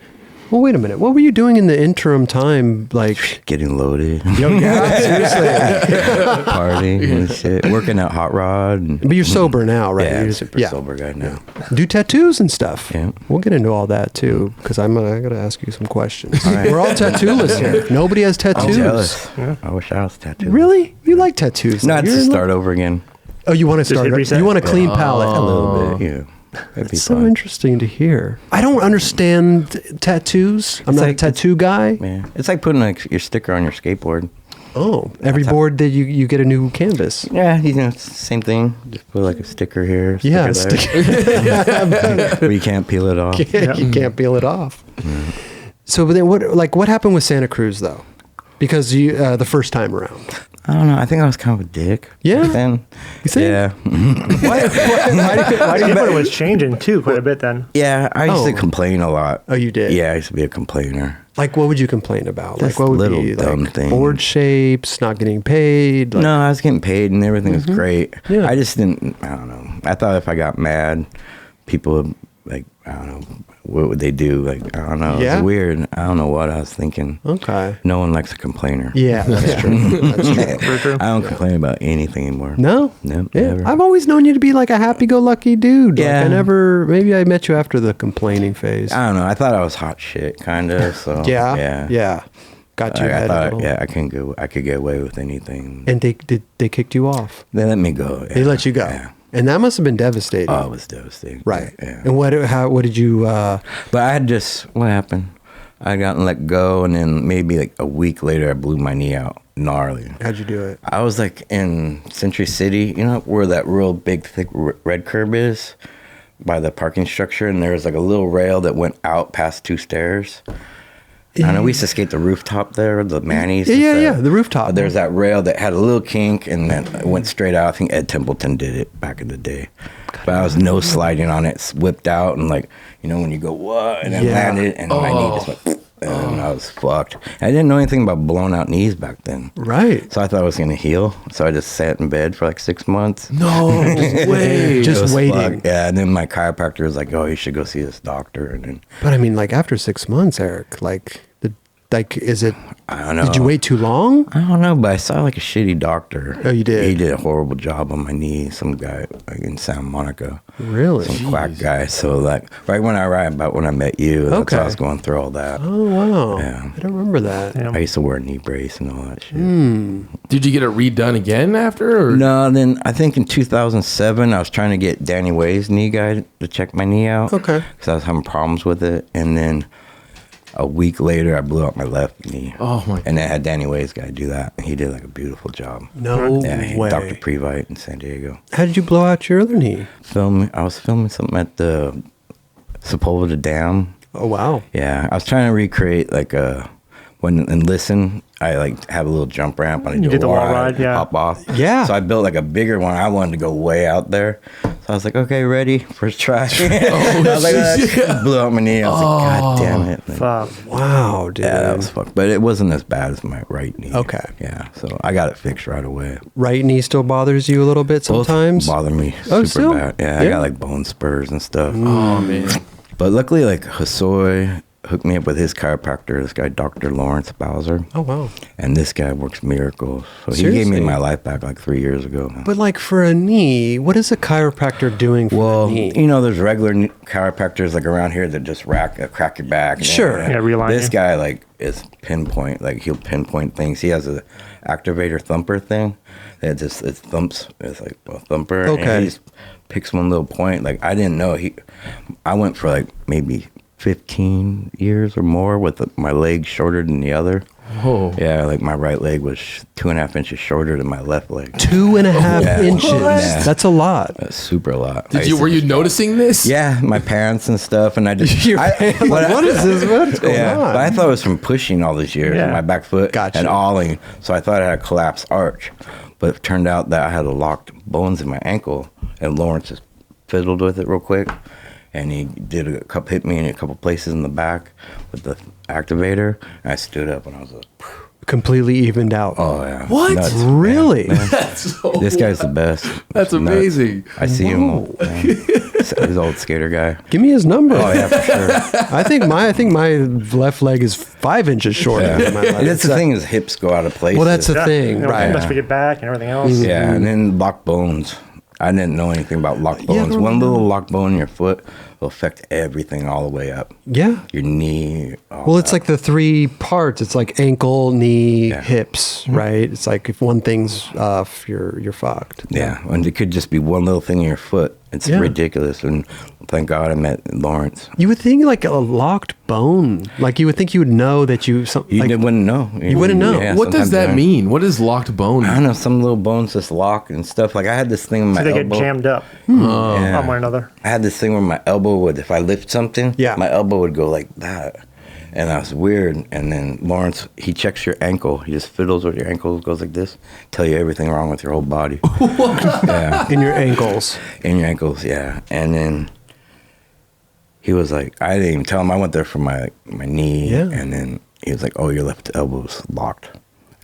well, wait a minute. What were you doing in the interim time? Like, Getting loaded, yeah, seriously. party and shit, working at Hot Rod. And, But you're sober now, right? yeah, You're I'm just- super sober guy now. Do tattoos and stuff. Yeah. We'll get into all that too, because I got to ask you some questions. All right. We're all tattooless here. Nobody has I'm tattoos. jealous. I wish I was tattooed. Really? You like tattoos? No, though. it's You're to in start over again. Oh, you want to Just start? hit reset? You want a clean palette? A little bit, yeah. That'd be It's so fun. interesting to hear. I don't understand tattoos. I'm not a like- tattoo guy. Yeah, it's like putting like your sticker on your skateboard. Oh, every board that you get a new canvas. Yeah, it's the same thing. Just put like a sticker here. Yeah, sticker there. Where you can't peel it off. You can't peel it off. So, but then what happened with Santa Cruz though? Because you the first time around. I don't know. I think I was kind of a dick. Yeah? back then. You think? Yeah. Why do you think it was changing too quite a bit then? Yeah, I used to Oh. complain a lot. Oh, you did? Yeah, I used to be a complainer. Like, what would you complain about? Just Like, what would little be dumb like things. board shapes, not getting paid? Like, No, I was getting paid and everything was great. Yeah. I just didn't, I don't know. I thought if I got mad, people would, like, I don't know, what would they do? Like, I don't know. Yeah? It's weird. I don't know what I was thinking. Okay. No one likes a complainer. Yeah, that's true. That's true. Very true. I don't complain about anything anymore. No? No, Yeah. never. I've always known you to be like a happy-go-lucky dude. Like, Yeah. maybe I met you after the complaining phase. I don't know. I thought I was hot shit, kind of. So Yeah? yeah, Yeah. Got you I ahead a thought, little. yeah, I could get away with anything. And they kicked you off. They let me go. They yeah. let you go. Yeah. And that must have been devastating. Oh, it was devastating. Right. Yeah. And what did you, But I had what happened? I got let go, and then maybe like a week later, I blew my knee out. Gnarly. how'd you do it? I was like in Century City, where that real big, thick red curb is by the parking structure, and there was like a little rail that went out past 2 stairs. I know we used to skate the rooftop there, the Manny's. and Yeah, stuff. the rooftop. There's that rail that had a little kink and then it went straight out. I think Ed Templeton did it back in the day. But I was no sliding on it, whipped out, and like, when you go, what? And then Yeah. landed, and my knee just went, and I was fucked. I didn't know anything about blown out knees back then. Right. So I thought I was going to heal. So I just sat in bed for like 6 months. No way. Just It was waiting. fucked. Yeah, and then my chiropractor was like, oh, you should go see this doctor. And then, But I mean, like after 6 months, Eric, is it, I don't know. did you wait too long? I don't know, but I saw like a shitty doctor. Oh, you did? He did a horrible job on my knee. Some guy like, in Santa Monica. Really? Some quack guy. So like right when I met you, that's Okay. how I was going through all that. Oh, wow. Yeah. I don't remember that. Yeah. I used to wear a knee brace and all that shit. Did you get it redone again after? Or? No, then I think in 2007, I was trying to get Danny Way's knee guy to check my knee out. Okay. Because I was having problems with it. And then a week later, I blew out my left knee. Oh my! And then I had Danny Way's guy do that, and he did like a beautiful job. No Yeah, way. Dr. Previte in San Diego. How did you blow out your other knee? I was filming something at the Sepulveda Dam. Oh, wow. Yeah, I was trying to recreate like and listen. I like have a little jump ramp and I You do did a the wall ride, yeah. hop off. Yeah. So I built like a bigger one. I wanted to go way out there. So I was like, okay, ready, first try. I was like, blew out my knee. I was like, God damn it. Like, Fuck. Wow, dude. yeah, that was fucked. But it wasn't as bad as my right knee. Okay. Yeah, so I got it fixed right away. Right knee still bothers you a little bit Both sometimes? bother me Oh, super still? bad. Yeah, I Yeah. got like bone spurs and stuff. Oh man! But luckily, like Hosoi hooked me up with his chiropractor, this guy, Dr. Lawrence Bowser. Oh, wow. And this guy works miracles. So he gave Seriously? me my life back like 3 years ago. But like for a knee, what is a chiropractor doing for Well, a knee? you know, there's regular chiropractors like around here that just crack your back. and Sure. everything. Yeah, realign This you. guy like is pinpoint. Like he'll pinpoint things. He has a activator thumper thing. It just it thumps. It's like a thumper. Okay. And he just picks one little point. Like I didn't know I went for like maybe 15 years or more with my leg shorter than the other. Oh, Yeah, like my right leg was 2.5 inches shorter than my left leg. 2.5 Yeah. inches. Yeah. That's a lot. That's super a lot. were you noticing this? Yeah, my parents and stuff, and I just Your hands, like, what is this? What's going yeah, on? but I thought it was from pushing all these years. Yeah. My back foot Gotcha. and awling, so I thought I had a collapsed arch, but it turned out that I had a locked bones in my ankle, and Lawrence just fiddled with it real quick, and he did hit me in a couple places in the back with the activator, and I stood up, and I was like, Completely evened out. oh yeah, What? Nuts. Really? Yeah, man. That's so This guy's the best. That's Nuts. amazing. I see him. Man. He's old skater guy. Give me his number. Oh yeah, for sure. I think my left leg is 5 inches shorter than my And left. that's the thing is hips go out of place. Well, that's the Yeah. thing, You know, right? Must forget back and everything else. Yeah, and then locked bones. I didn't know anything about locked Yeah, I bones. don't One know. little locked bone in your foot will affect everything all the way up. Yeah. Your knee. all Well, it's that. like the 3 parts. It's like ankle, knee, Yeah. hips, right? It's like if one thing's off, you're fucked. Yeah, and it could just be one little thing in your foot. It's Yeah. ridiculous. And thank God I met Lawrence. You would think like a locked bone. Like you would think you would know that you. You Like, wouldn't know. You wouldn't know. What does sometimes that I- mean? What is locked bone? I don't know. Some little bones just lock and stuff. Like I had this thing in my So they elbow. get jammed up Yeah. on one another. I had this thing where my elbow would, if I lift something, Yeah. my elbow would go like that. And that was weird. And then Lawrence, he checks your ankle. He just fiddles with your ankle, goes like this, tell you everything wrong with your whole body. Yeah, in your ankles. in your ankles, yeah. And then he was like, I didn't even tell him. I went there for my knee. Yeah. And then he was like, oh, your left elbow's locked.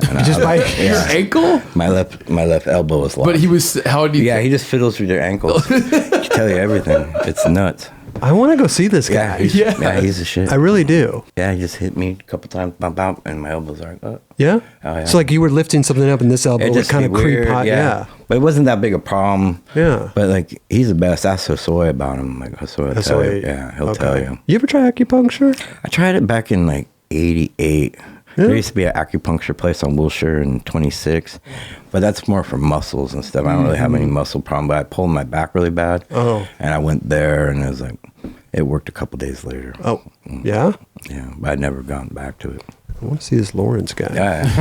And Just by Your ankle? my left elbow was locked. But he was. How did he? yeah, he just fiddles with your ankles. He can tell you everything. It's nuts. I want to go see this Yeah, guy. yeah, he's a shit. I really do. Yeah, he just hit me a couple times, bump, bump, and my elbows are like, oh. Yeah? Oh, yeah. So like you were lifting something up and this elbow It would just kind of be creep weird, out. Yeah. But it wasn't that big a problem. Yeah. But like, he's the best. Ask Hosoi about him. Like, Hosoi will tell you. Yeah, he'll tell you. You ever try acupuncture? I tried it back in like 88. There used to be an acupuncture place on Wilshire in 26. But that's more for muscles and stuff. I don't really have any muscle problem, but I pulled my back really bad. Oh. And I went there and it was like, it worked a couple days later. Oh, yeah? Yeah, but I'd never gone back to it. I want to see this Lawrence guy. Yeah.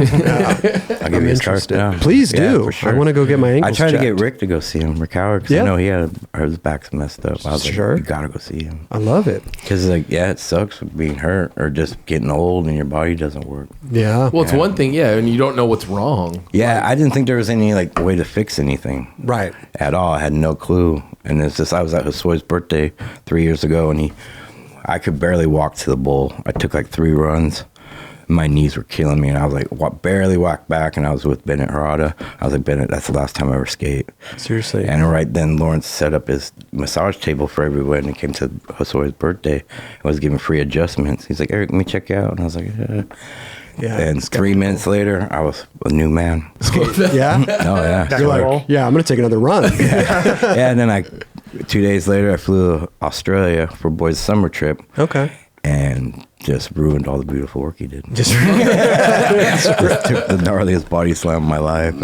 I'll give you his card interested. now. Please Yeah, do. for sure. I want to go get my ankles I tried to checked. get Rick to go see him, Rick Howard, because Yeah. I know he had his back's messed up. I was Sure. like, you gotta go see him. I love it. Because, like, yeah, it sucks being hurt or just getting old and your body doesn't work. Yeah. Well, it's one thing, yeah, and you don't know what's wrong. Yeah, I didn't think there was any, like, way to fix anything Right. at all. I had no clue. And it's just, I was at Hosoi's birthday 3 years ago, and I could barely walk to the bowl. I took, like, 3 runs. My knees were killing me, and I was like, barely walked back, and I was with Bennett Harada. I was like, Bennett, that's the last time I ever skate. Seriously. And right then, Lawrence set up his massage table for everyone, and it came to Hosoi's birthday. I was giving free adjustments. He's like, Eric, let me check you out. And I was like, Yeah. And 3 minutes later, I was a new man. Yeah? Oh, yeah. Back You're on the roll. like, yeah, I'm going to take another run. Yeah, and then 2 days later, I flew to Australia for boys' summer trip. Okay. and just ruined all the beautiful work he did. Just took the gnarliest body slam of my life,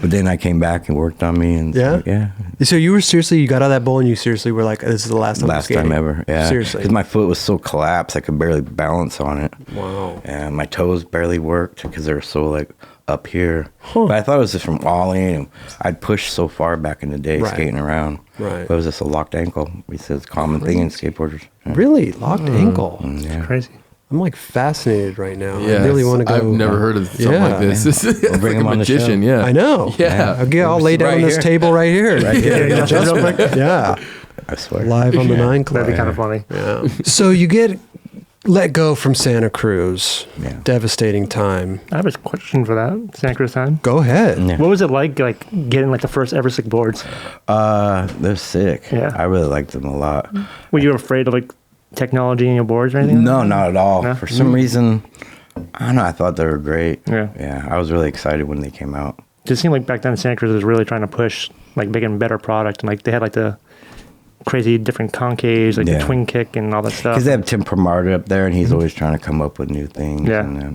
but then I came back and worked on me, and yeah. So you got out of that bowl and you seriously were like, this is the last time. Last time ever, yeah. Seriously, because my foot was so collapsed, I could barely balance on it. Wow. And my toes barely worked because they were so like up here. But I thought it was just from walling, and I'd push so far back in the day skating around. Right. But it was just a locked ankle. We said it's a common thing in skateboarders. Yeah. Really? Locked ankle? Yeah. Crazy. I'm like fascinated right now. Yeah, I really want to go. I've never heard of something like this. This is We'll bring like him a on the show. magician. Yeah, I know. Yeah. I'll lay down Right on this here. table right here. Right here. Yeah. I swear. Live on the 9 Club. That'd be kind of funny. Yeah. So you get let go from Santa Cruz. Yeah. Devastating time. I have a question for that. Santa Cruz time. Go ahead. Yeah. What was it like getting like the first ever sick boards? They're sick. Yeah. I really liked them a lot. Were you afraid of like technology in your boards or anything? No, not at all. No? For some reason, I don't know. I thought they were great. Yeah. Yeah. I was really excited when they came out. It seemed like back then Santa Cruz was really trying to push like making a better product, and like they had like the crazy different concaves, like the twin kick and all that stuff. Because they have Tim Permarta up there, and he's always trying to come up with new things. Yeah.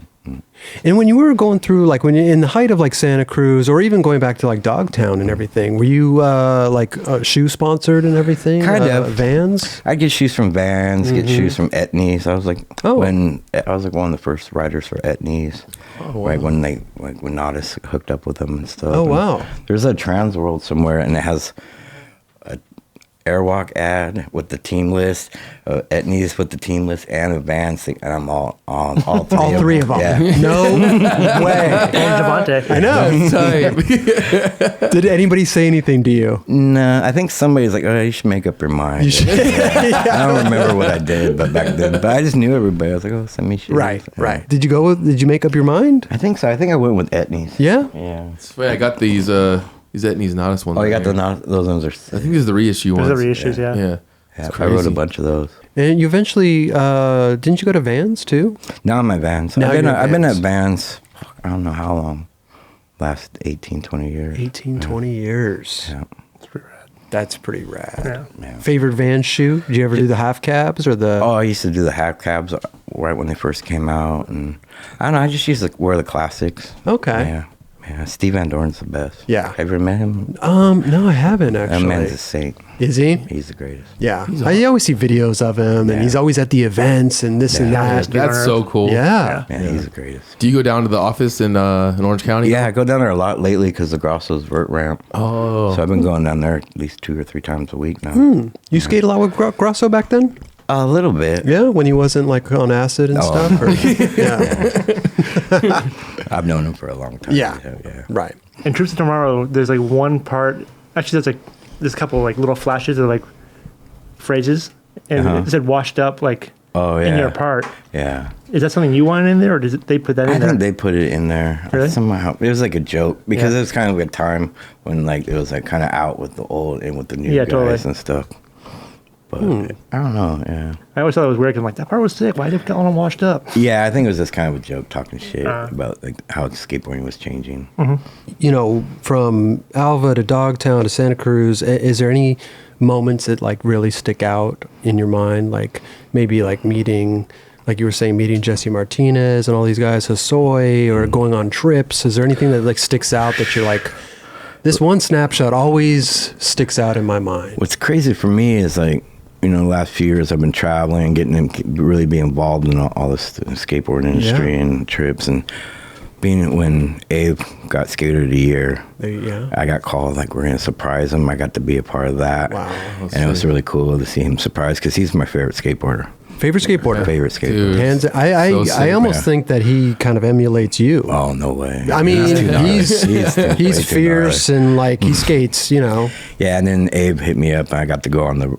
And when you were going through, like when you in the height of like Santa Cruz, or even going back to like Dogtown and everything, were you shoe sponsored and everything? Kind of. Vans? I get shoes from Vans, get shoes from Etnies. I was like, one of the first riders for Etnies. Right when when Nodis hooked up with them and stuff. Oh, and wow. There's a Trans World somewhere, and it has a Airwalk ad with the team list, Etnies with the team list, and a Vans thing, and I'm all three. All three of them. Yeah. No way. And Javante. I know. Did anybody say anything to you? No, I think somebody's like, oh, you should make up your mind. I don't remember what I did, but back then, but I just knew everybody. I was like, oh, send me shoes. Right. Did you make up your mind? I think so. I think I went with Etnies. Yeah? Yeah. Wait, I got these Etnies Nodis ones. Oh, you got right here. those ones are I think these are the reissue ones. Those are reissues, yeah. Yeah. Yeah, It's I wrote a crazy. bunch of those. And you eventually, didn't you go to Vans too? Now I'm at Vans. Now you're at I've been at Vans. Vans, I don't know how long. Last 18, 20 years. 18, 20 years. Yeah. It's pretty rad. That's pretty rad. Yeah. Yeah. Favorite Vans shoe? Did you ever do the half cabs or the? Oh, I used to do the half cabs right when they first came out. And I don't know, I just used to wear the classics. Okay. Yeah. Yeah, Steve Van Doren's the best. Yeah. Have you ever met him? No, I haven't That actually. man's a saint. Is he? He's the greatest. Yeah. I always see videos of him, and Yeah. he's always at the events and this and Yeah. that. That's so cool. Yeah. Yeah, he's the greatest. Do you go down to the office in Orange County? Yeah, I go down there a lot lately because the Grosso's vert ramp. Oh. So I've been going down there at least 2 or 3 times a week now. You skate a lot with Grosso back then? A little bit. Yeah, when he wasn't like on acid and stuff? Or, yeah. I've known him for a long time. Yeah. Yeah. Right. In Troops of Tomorrow, there's like one part. Actually, there's a couple like little flashes of like phrases, and it said "washed up" like Oh, yeah. in your part. Yeah. Is that something you wanted in there, or does they put that in I there? think they put it in there Really? somehow. It was like a joke because Yeah. it was kind of a time when like it was like kind of out with the old and with the new Yeah, guys totally. and stuff. But I don't know. Yeah. I always thought it was weird because I'm like, that part was sick. Why did they call him washed up? Yeah, I think it was just kind of a joke talking shit about like how skateboarding was changing. You know, from Alva to Dogtown to Santa Cruz, is there any moments that like really stick out in your mind? Like maybe like meeting, like you were saying, meeting Jesse Martinez and all these guys, Hosoi, or going on trips. Is there anything that like sticks out that you're like, this one snapshot always sticks out in my mind? What's crazy for me is like, you know, the last few years I've been traveling, really be involved in all this skateboard industry and trips, and being when Abe got Skater of the Year. Yeah. I got called like we're gonna surprise him. I got to be a part of that. Wow. And it was really cool to see him surprised because he's my favorite skateboarder. Favorite skateboarder? Favorite skateboarder. Dude. Hands. I So sick, almost yeah. think that he kind of emulates you. Oh, no way. I mean, too gnarly. he's way too fierce gnarly. and like he skates, you know. Yeah, and then Abe hit me up and I got to go on the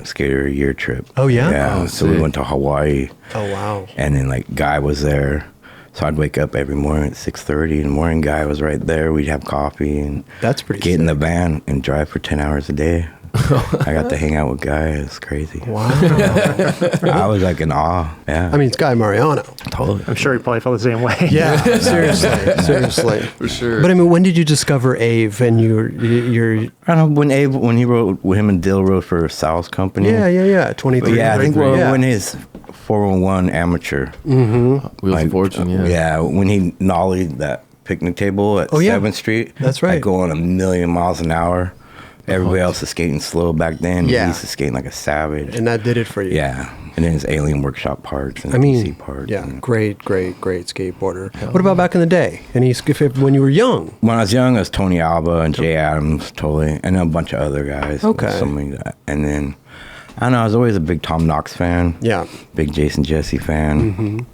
Skater of the Year trip. Oh, yeah? Yeah. Oh, so we sick. went to Hawaii. Oh wow. And then like Guy was there. So I'd wake up every morning at 6:30 in the morning. Guy was right there. We'd have coffee and That's pretty get in sick. the van and drive for 10 hours a day. I got to hang out with Guy. It's crazy. Wow. I was like in awe. Yeah. I mean, it's Guy Mariano. totally. I'm sure he probably felt the same way. Yeah, seriously. For sure. But I mean, when did you discover Ave and you're I don't know when he wrote, when him and Dill wrote for Sal's company. yeah, 23. Yeah, I think 23, yeah. when his 401 amateur. Wheels of Fortune, yeah. Yeah, when he nollied that picnic table at yeah. 7th Street. That's right. Like going 1,000,000 miles an hour. Everybody else is skating slow back then. Yeah. He used to skate like a savage. And that did it for you. Yeah. And then his Alien Workshop parts and DC parts. yeah, and great skateboarder. What about back in the day? Any when you were young? when I was young, it was Tony Alva and Jay Adams, totally. And then a bunch of other guys. Okay. Something like that. And then, I don't know, I was always a big Tom Knox fan. Yeah. Big Jason Jesse fan.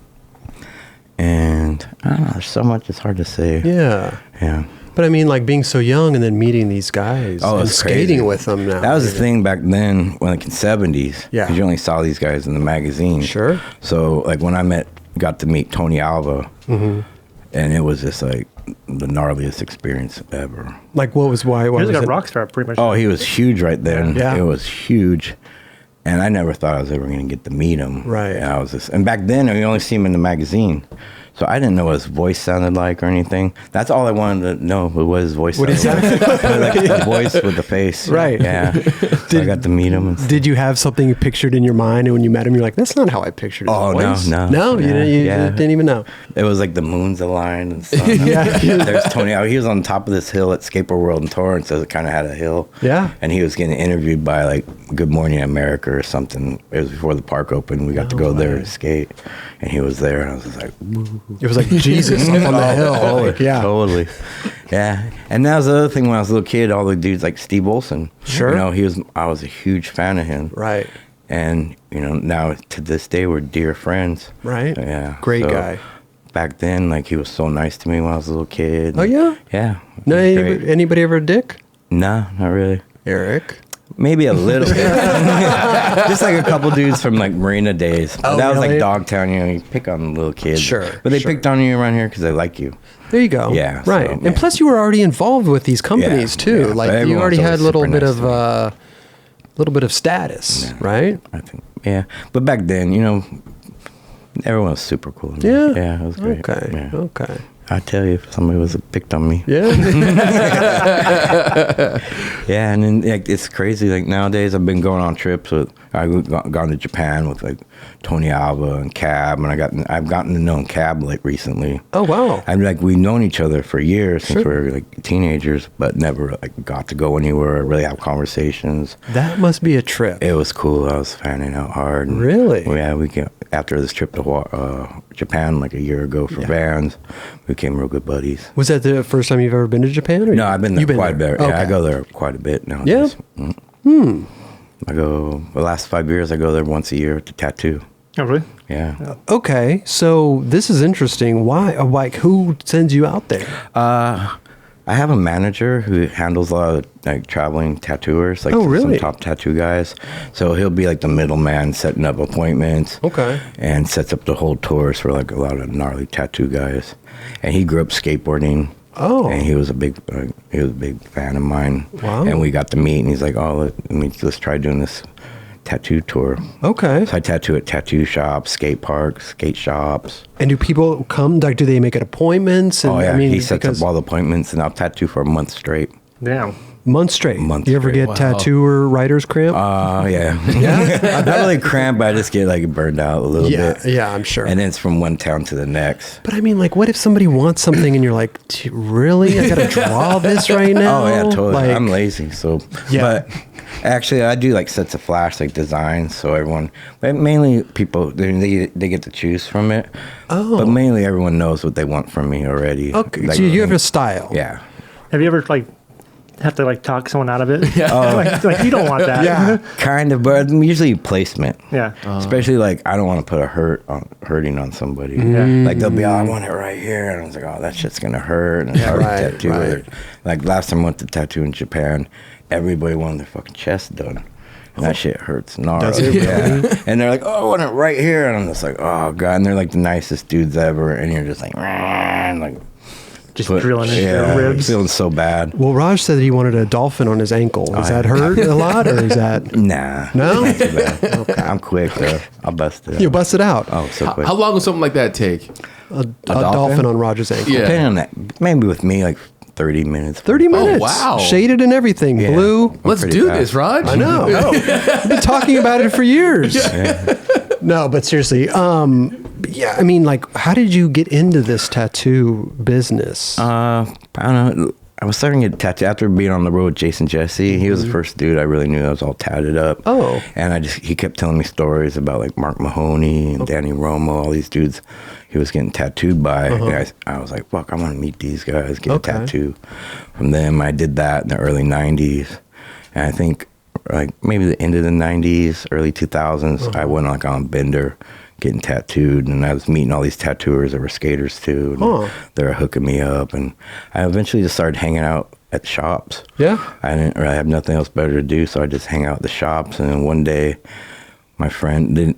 And I don't know, there's so much, it's hard to say. Yeah. Yeah. But I mean, like being so young and then meeting these guys and it's skating crazy. with them now. That was the thing back then, when like in '70s. Yeah. Because you only saw these guys in the magazine. Sure. So like when I got to meet Tony Alva, and it was just like the gnarliest experience ever. Like, why He was was like it? a rock star, pretty much. Oh, he was huge right then. Yeah. It was huge. And I never thought I was ever going to get to meet him. Right. And back then, we only see him in the magazine. So I didn't know what his voice sounded like or anything. That's all I wanted to know, what his voice sounded like. Like the voice with the face. Right. Yeah. So I got to meet him. And Did you have something pictured in your mind, and when you met him, you're like, "That's not how I pictured his Oh, voice." no. No, you didn't even know. It was like the moons aligned and stuff. Yeah. There's Tony. He was on top of this hill at Skateboard World in Torrance, so it kind of had a hill. Yeah. And he was getting interviewed by like Good Morning America or something. It was before the park opened. We got to go there to skate, and he was there, and I was just like, It was like Jesus up on the hill. Like, yeah. Totally. Yeah. And that was the other thing when I was a little kid, all the dudes like Steve Olson. Sure. You know, I was a huge fan of him. Right. And, you know, now to this day, we're dear friends. Right. Yeah. Great So guy. Back then, like, he was so nice to me when I was a little kid. Oh, yeah? Yeah. No, He was great. anybody ever a dick? No, not really. Eric. Maybe a little bit. Just like a couple dudes from like Marina days. Oh, that was really? like Dogtown, you know, you pick on little kids. Sure, But they sure. picked on you around here because they like you. There you go. Yeah, Right. so, And yeah. plus, you were already involved with these companies Yeah, too. yeah. Like But you everyone's already had a always little super bit nice of little bit of status, right? I think, yeah. But back then, you know, everyone was super cool. Yeah. Yeah, it was great. Okay. Yeah. Okay. I tell you, if somebody was picked on me. Yeah. Yeah, and then like it's crazy. Like nowadays, I've been going on trips with. I've gone to Japan with like Tony Alva and Cab, and I've gotten to know Cab like recently. Oh wow. I'm like we've known each other for years since Sure. we were like teenagers, but never like got to go anywhere or really have conversations. That must be a trip. It was cool. I was fanning out hard. And Really? Yeah, we came after this trip to Japan like a year ago for Vans. We became real good buddies. Was that the first time you've ever been to Japan? Or No, I've been there You've quite a bit. Okay. Yeah, I go there quite a bit now. Yeah? I go the last 5 years. I go there once a year to tattoo. Oh, really? Yeah. Okay, so this is interesting. Why? Like, who sends you out there? I have a manager who handles a lot of like traveling tattooers, like Oh, really? some top tattoo guys. So he'll be like the middleman, setting up appointments. Okay. And sets up the whole tours for like a lot of gnarly tattoo guys. And he grew up skateboarding. Oh. And he was a big fan of mine. Wow. And we got to meet, and he's like, "Oh, let's try doing this tattoo tour." Okay. So I tattoo at tattoo shops, skate parks, skate shops. And do people come? Like, do they make it appointments? And, Oh yeah, I mean, he sets because up all the appointments, and I'll tattoo for a month straight. Damn. months straight. Months You ever straight. get Wow. tattoo or writer's cramp? Yeah. Yeah? Not really cramped, but I just get like burned out a little yeah, bit. yeah, I'm sure. And then it's from one town to the next. But I mean, like, what if somebody wants something and you're like, really? I gotta draw this right now? Oh yeah, totally. Like, I'm lazy, so Yeah. But actually, I do like sets of flash, like designs, so everyone. But mainly people they get to choose from it. Oh. But mainly everyone knows what they want from me already. Okay, Like, so you have a style. Yeah. Have you ever have to talk someone out of it? Yeah. like you don't want that. Yeah. Kind of, but usually placement. Yeah. Especially I don't want to put hurting on somebody. Yeah. Like they'll be, I want it right here, and I was like, oh, that shit's gonna hurt. And it's hard right, to tattoo right. it. Like last time I went to tattoo in Japan, everybody wanted their fucking chest done. And that shit hurts gnarly. Does it Yeah. And they're like, oh, I want it right here, and I'm just like, oh god. And they're like the nicest dudes ever, and you're just like, Just drilling into their ribs. Feeling so bad. Well, Raj said that he wanted a dolphin on his ankle. Does that hurt a lot, or is that Nah. no? Not too bad. Okay. I'm quick though. I'll bust it out. You bust it out. Oh, so quick. How long would something like that take? A dolphin on Raj's ankle. Yeah. Depending on that, maybe with me, like 30 minutes. 30 minutes. wow. Shaded and everything. Yeah. Blue. Let's pretty do fast. this, Raj. I know. I've been talking about it for years. No, but seriously, yeah, I mean, like, how did you get into this tattoo business? I don't know. I was starting to get tattooed after being on the road with Jason Jesse. He was the first dude I really knew that was all tatted up. Oh. And he kept telling me stories about like Mark Mahoney and Danny Romo, all these dudes he was getting tattooed by. And I was like, fuck, I want to meet these guys, get a tattoo from them. I did that in the early 90s. And I think like maybe the end of the 90s, early 2000s, I went like on Bender getting tattooed, and I was meeting all these tattooers that were skaters too. And they were hooking me up, and I eventually just started hanging out at the shops. Yeah. I didn't really have nothing else better to do, so I just hang out at the shops. And then one day, my friend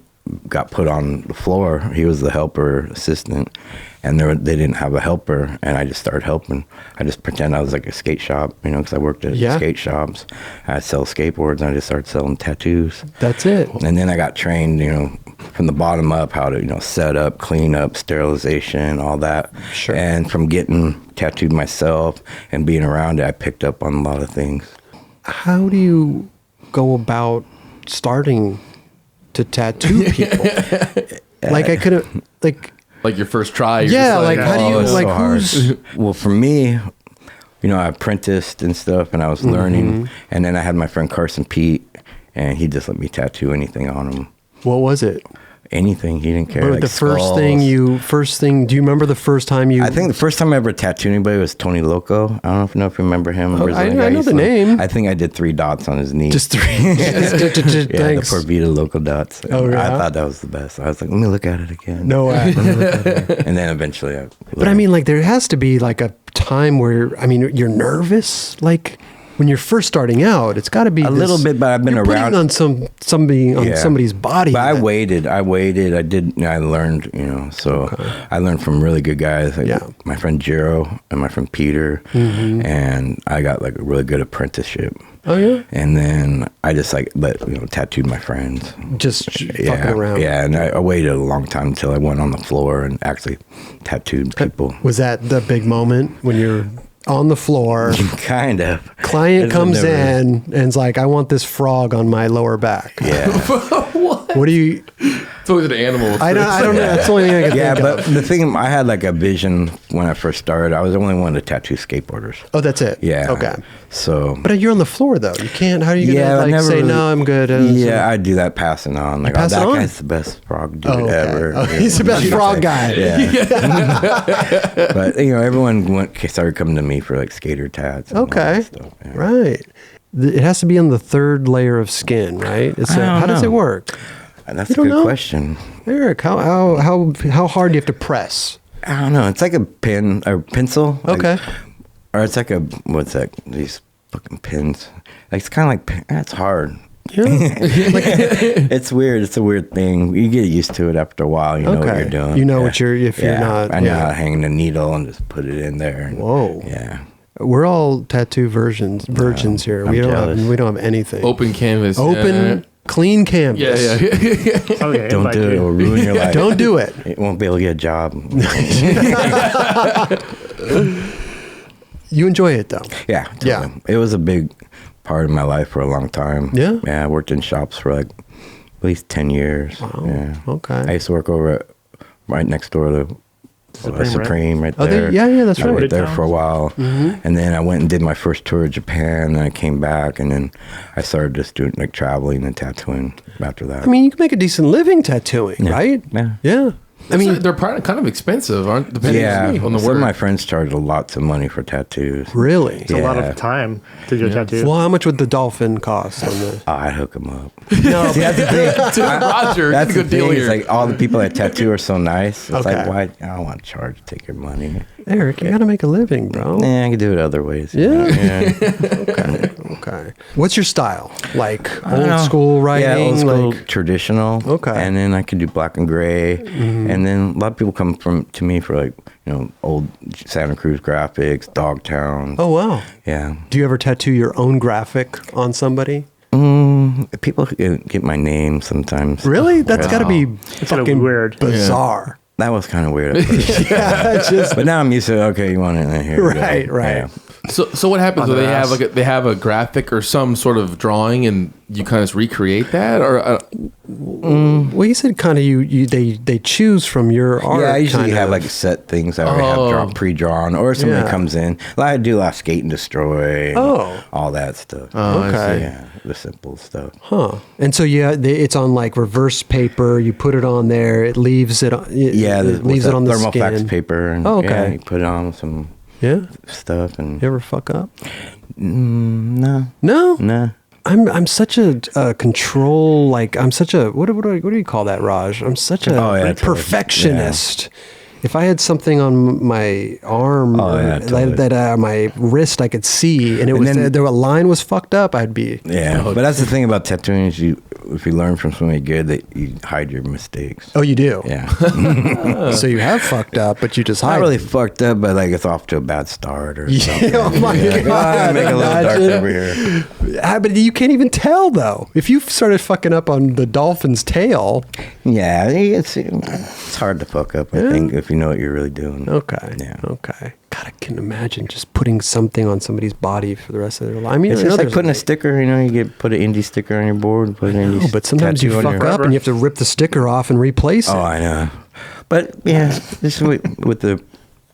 got put on the floor. He was the helper assistant, and they didn't have a helper, and I just started helping. I just pretend I was like a skate shop, you know, because I worked at skate shops. I sell skateboards, and I just started selling tattoos. That's it. And then I got trained, you know, from the bottom up, how to, you know, set up, clean up, sterilization, all that. Sure. And from getting tattooed myself and being around it, I picked up on a lot of things. How do you go about starting to tattoo people? Like, I couldn't, like Like your first try. You're yeah, just like, how do you, it's like, so hard. who's, Well, for me, you know, I apprenticed and stuff, and I was learning. And then I had my friend Carson Pete, and he just let me tattoo anything on him. what was it? Anything. He didn't care. But like the skulls. first thing, do you remember the first time you? I think the first time I ever tattooed anybody was Tony Loco. I don't know if you remember him. Oh, Brazilian I guy. know He's the name. I think I did 3 dots on his knee. just three. yeah, the Thanks. Porvita Loco dots. Oh, yeah? I thought that was the best. I was like, let me look at it again. No way. And then eventually I But I mean, like, there has to be like a time where, I mean, you're nervous, like when you're first starting out. It's got to be A little bit, but I've been you're around- putting on somebody's body. But I that- waited. I learned, you know, so I learned from really good guys. Like my friend Jiro and my friend Peter. And I got like a really good apprenticeship. Oh yeah, And then I just like tattooed my friends. just fucking around. Yeah, and I waited a long time until I went on the floor and actually tattooed people. Was that the big moment when you're on the floor? Kind of. Client It's comes never- in and's like, I want this frog on my lower back. Yeah. What do you? It's always an animal. I don't know. That's the only thing I can Yeah, think but of. the thing, I had like a vision when I first started. I was the only one to tattoo skateboarders. Oh, that's it. Yeah. Okay. So. But you're on the floor though. You can't. How are you Yeah, I gonna like never say really- no? I'm good. Yeah, I do that passing on. Like, pass it that on? guy's the best frog dude Oh, okay. ever. Oh, he's the best frog guy. Yeah. But everyone started coming to me for like skater tats. And all Okay. that stuff. Yeah. Right. It has to be on the third layer of skin, right? I don't How does know. it work? And that's You a don't good know? question. Eric, how hard do you have to press? I don't know. It's like a pen or pencil. like- Okay. or it's like what's that? These fucking pins. Like, it's kind of like, it's hard. Yeah. It's weird. It's a weird thing. You get used to it after a while. You know what Okay. you're doing. You know what you're not. I know yeah. how to hang the needle and just put it in there. And, Whoa. Yeah. We're all tattoo virgins here. I'm jealous. We don't have anything. Open canvas. Open, clean canvas. Yeah. Okay, Don't invite do it. you. It'll ruin your life. Don't do it. It won't be able to get a job. You enjoy it though. Yeah. Totally. Yeah. It was a big part of my life for a long time. Yeah? Yeah. I worked in shops for like at least 10 years. Wow. Yeah. Okay. I used to work over right next door to Supreme right Oh, there. yeah, that's I right. worked there for a while. And then I went and did my first tour of Japan, and I came back, and then I started just doing like traveling and tattooing after that. I mean, you can make a decent living tattooing, right? Yeah. Yeah. I mean, they're kind of expensive, aren't? Depending Yeah, on the some of work. my friends charge lots of money for tattoos. really? It's a lot Yeah. of time to do a tattoo. Well, how much would the dolphin cost on the? Oh, I'd hook them up. No, See, that's the thing. Dude, Roger, That's good the deal thing. here. It's like all the people that tattoo are so nice. It's Okay. like, why? I don't want to charge. Take your money. Eric, you got to make a living, bro. Nah, I can do it other ways. you Yeah. know? Yeah. Okay. What's your style? Like I don't old know. school writing? Yeah, old school, like, traditional. Okay. And then I could do black and gray. And then a lot of people come to me for like, old Santa Cruz graphics, Dogtown. oh, wow. Yeah. Do you ever tattoo your own graphic on somebody? People get my name sometimes. Really? That's got to be It's fucking weird. bizarre. That was kind of weird at first. Yeah, But now I'm used to it. Okay, you want it in here. Right, right. Yeah. So what happens? On Do they their have ass. they have a graphic or some sort of drawing, and you kind of recreate that, or Well, you said kind of they choose from your art. Yeah, I usually kind have of. like set things I already have pre-drawn, or somebody Yeah. comes in. Like I do a lot of skate and destroy, and Oh. all that stuff. Okay. Yeah, the simple stuff. Huh. And so it's on like reverse paper. You put it on there. It leaves it. Yeah, it leaves it on the thermofax skin. paper. And, Oh, okay. Yeah, you put it on with some Yeah. stuff, and You ever fuck up? no, No. I'm such a control, like I'm such a what do you call that, Raj? I'm such a Oh, yeah, totally. perfectionist. If I had something on my arm Oh, yeah, totally. that my wrist I could see, and it was then- a line was fucked up, I'd be yeah. But that's the thing about tattooing is if you learn from somebody good, that you hide your mistakes. Oh, you do. Yeah, So you have fucked up, but you just hide. not really fucked up, but like it's off to a bad start or something. Yeah, oh my Like, God, make it a little dark imagine. over here. But you can't even tell though. If you started fucking up on the dolphin's tail. Yeah, it's hard to fuck up. I think if you know what you're really doing. Okay. Yeah. Okay. God, I can imagine just putting something on somebody's body for the rest of their life. I mean, It's I know just like there's- putting a sticker. You put an indie sticker on your board, put an indie. No, but sometimes you tattoo on fuck your- up and you have to rip the sticker off and replace it. Oh, I know. But yeah, just with the,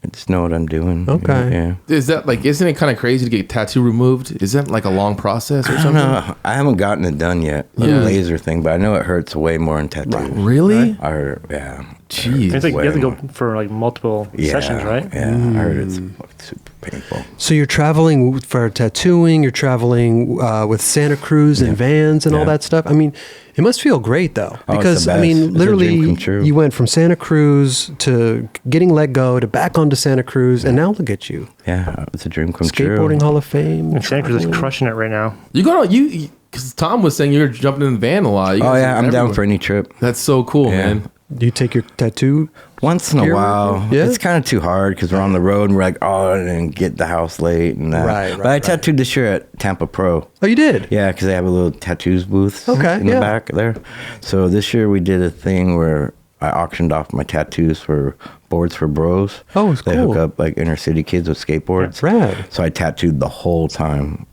I just know what I'm doing. Okay. Yeah. is that like? Isn't it kind of crazy to get tattoo removed? Is that like a long process or I don't something? know. I haven't gotten it done yet. The Yeah. laser thing, but I know it hurts way more in tattoos. Really? I heard, yeah. Jeez. It's like you have to go Way for like multiple Yeah, sessions, right? Yeah, I heard it's super painful. So you're traveling for tattooing, you're traveling with Santa Cruz and vans and all Yeah. that stuff. I mean, it must feel great though. Oh, it's Because, the I best. mean, It's a dream literally, come true. you went from Santa Cruz to getting let go to back onto Santa Cruz, and now look at you. Yeah, it's a dream come true. Skateboarding Hall of Fame. And Santa Cruz is traveling. crushing it right now. You go you because Tom was saying you're jumping in the van a lot. You Oh guys yeah, are I'm down everywhere. for any trip. That's so cool, Yeah. man. Do you take your tattoo? Once in a Here? while, Yeah. it's kind of too hard because we're on the road and we're like, oh, and get the house late and that. Right, But right, I right. tattooed this year at Tampa Pro. Oh, you did? Yeah, because they have a little tattoos booth Okay, in yeah. the back there. So this year we did a thing where I auctioned off my tattoos for Boards for Bros. Oh, it's They cool. hook up like inner city kids with skateboards. Rad. So I tattooed the whole time.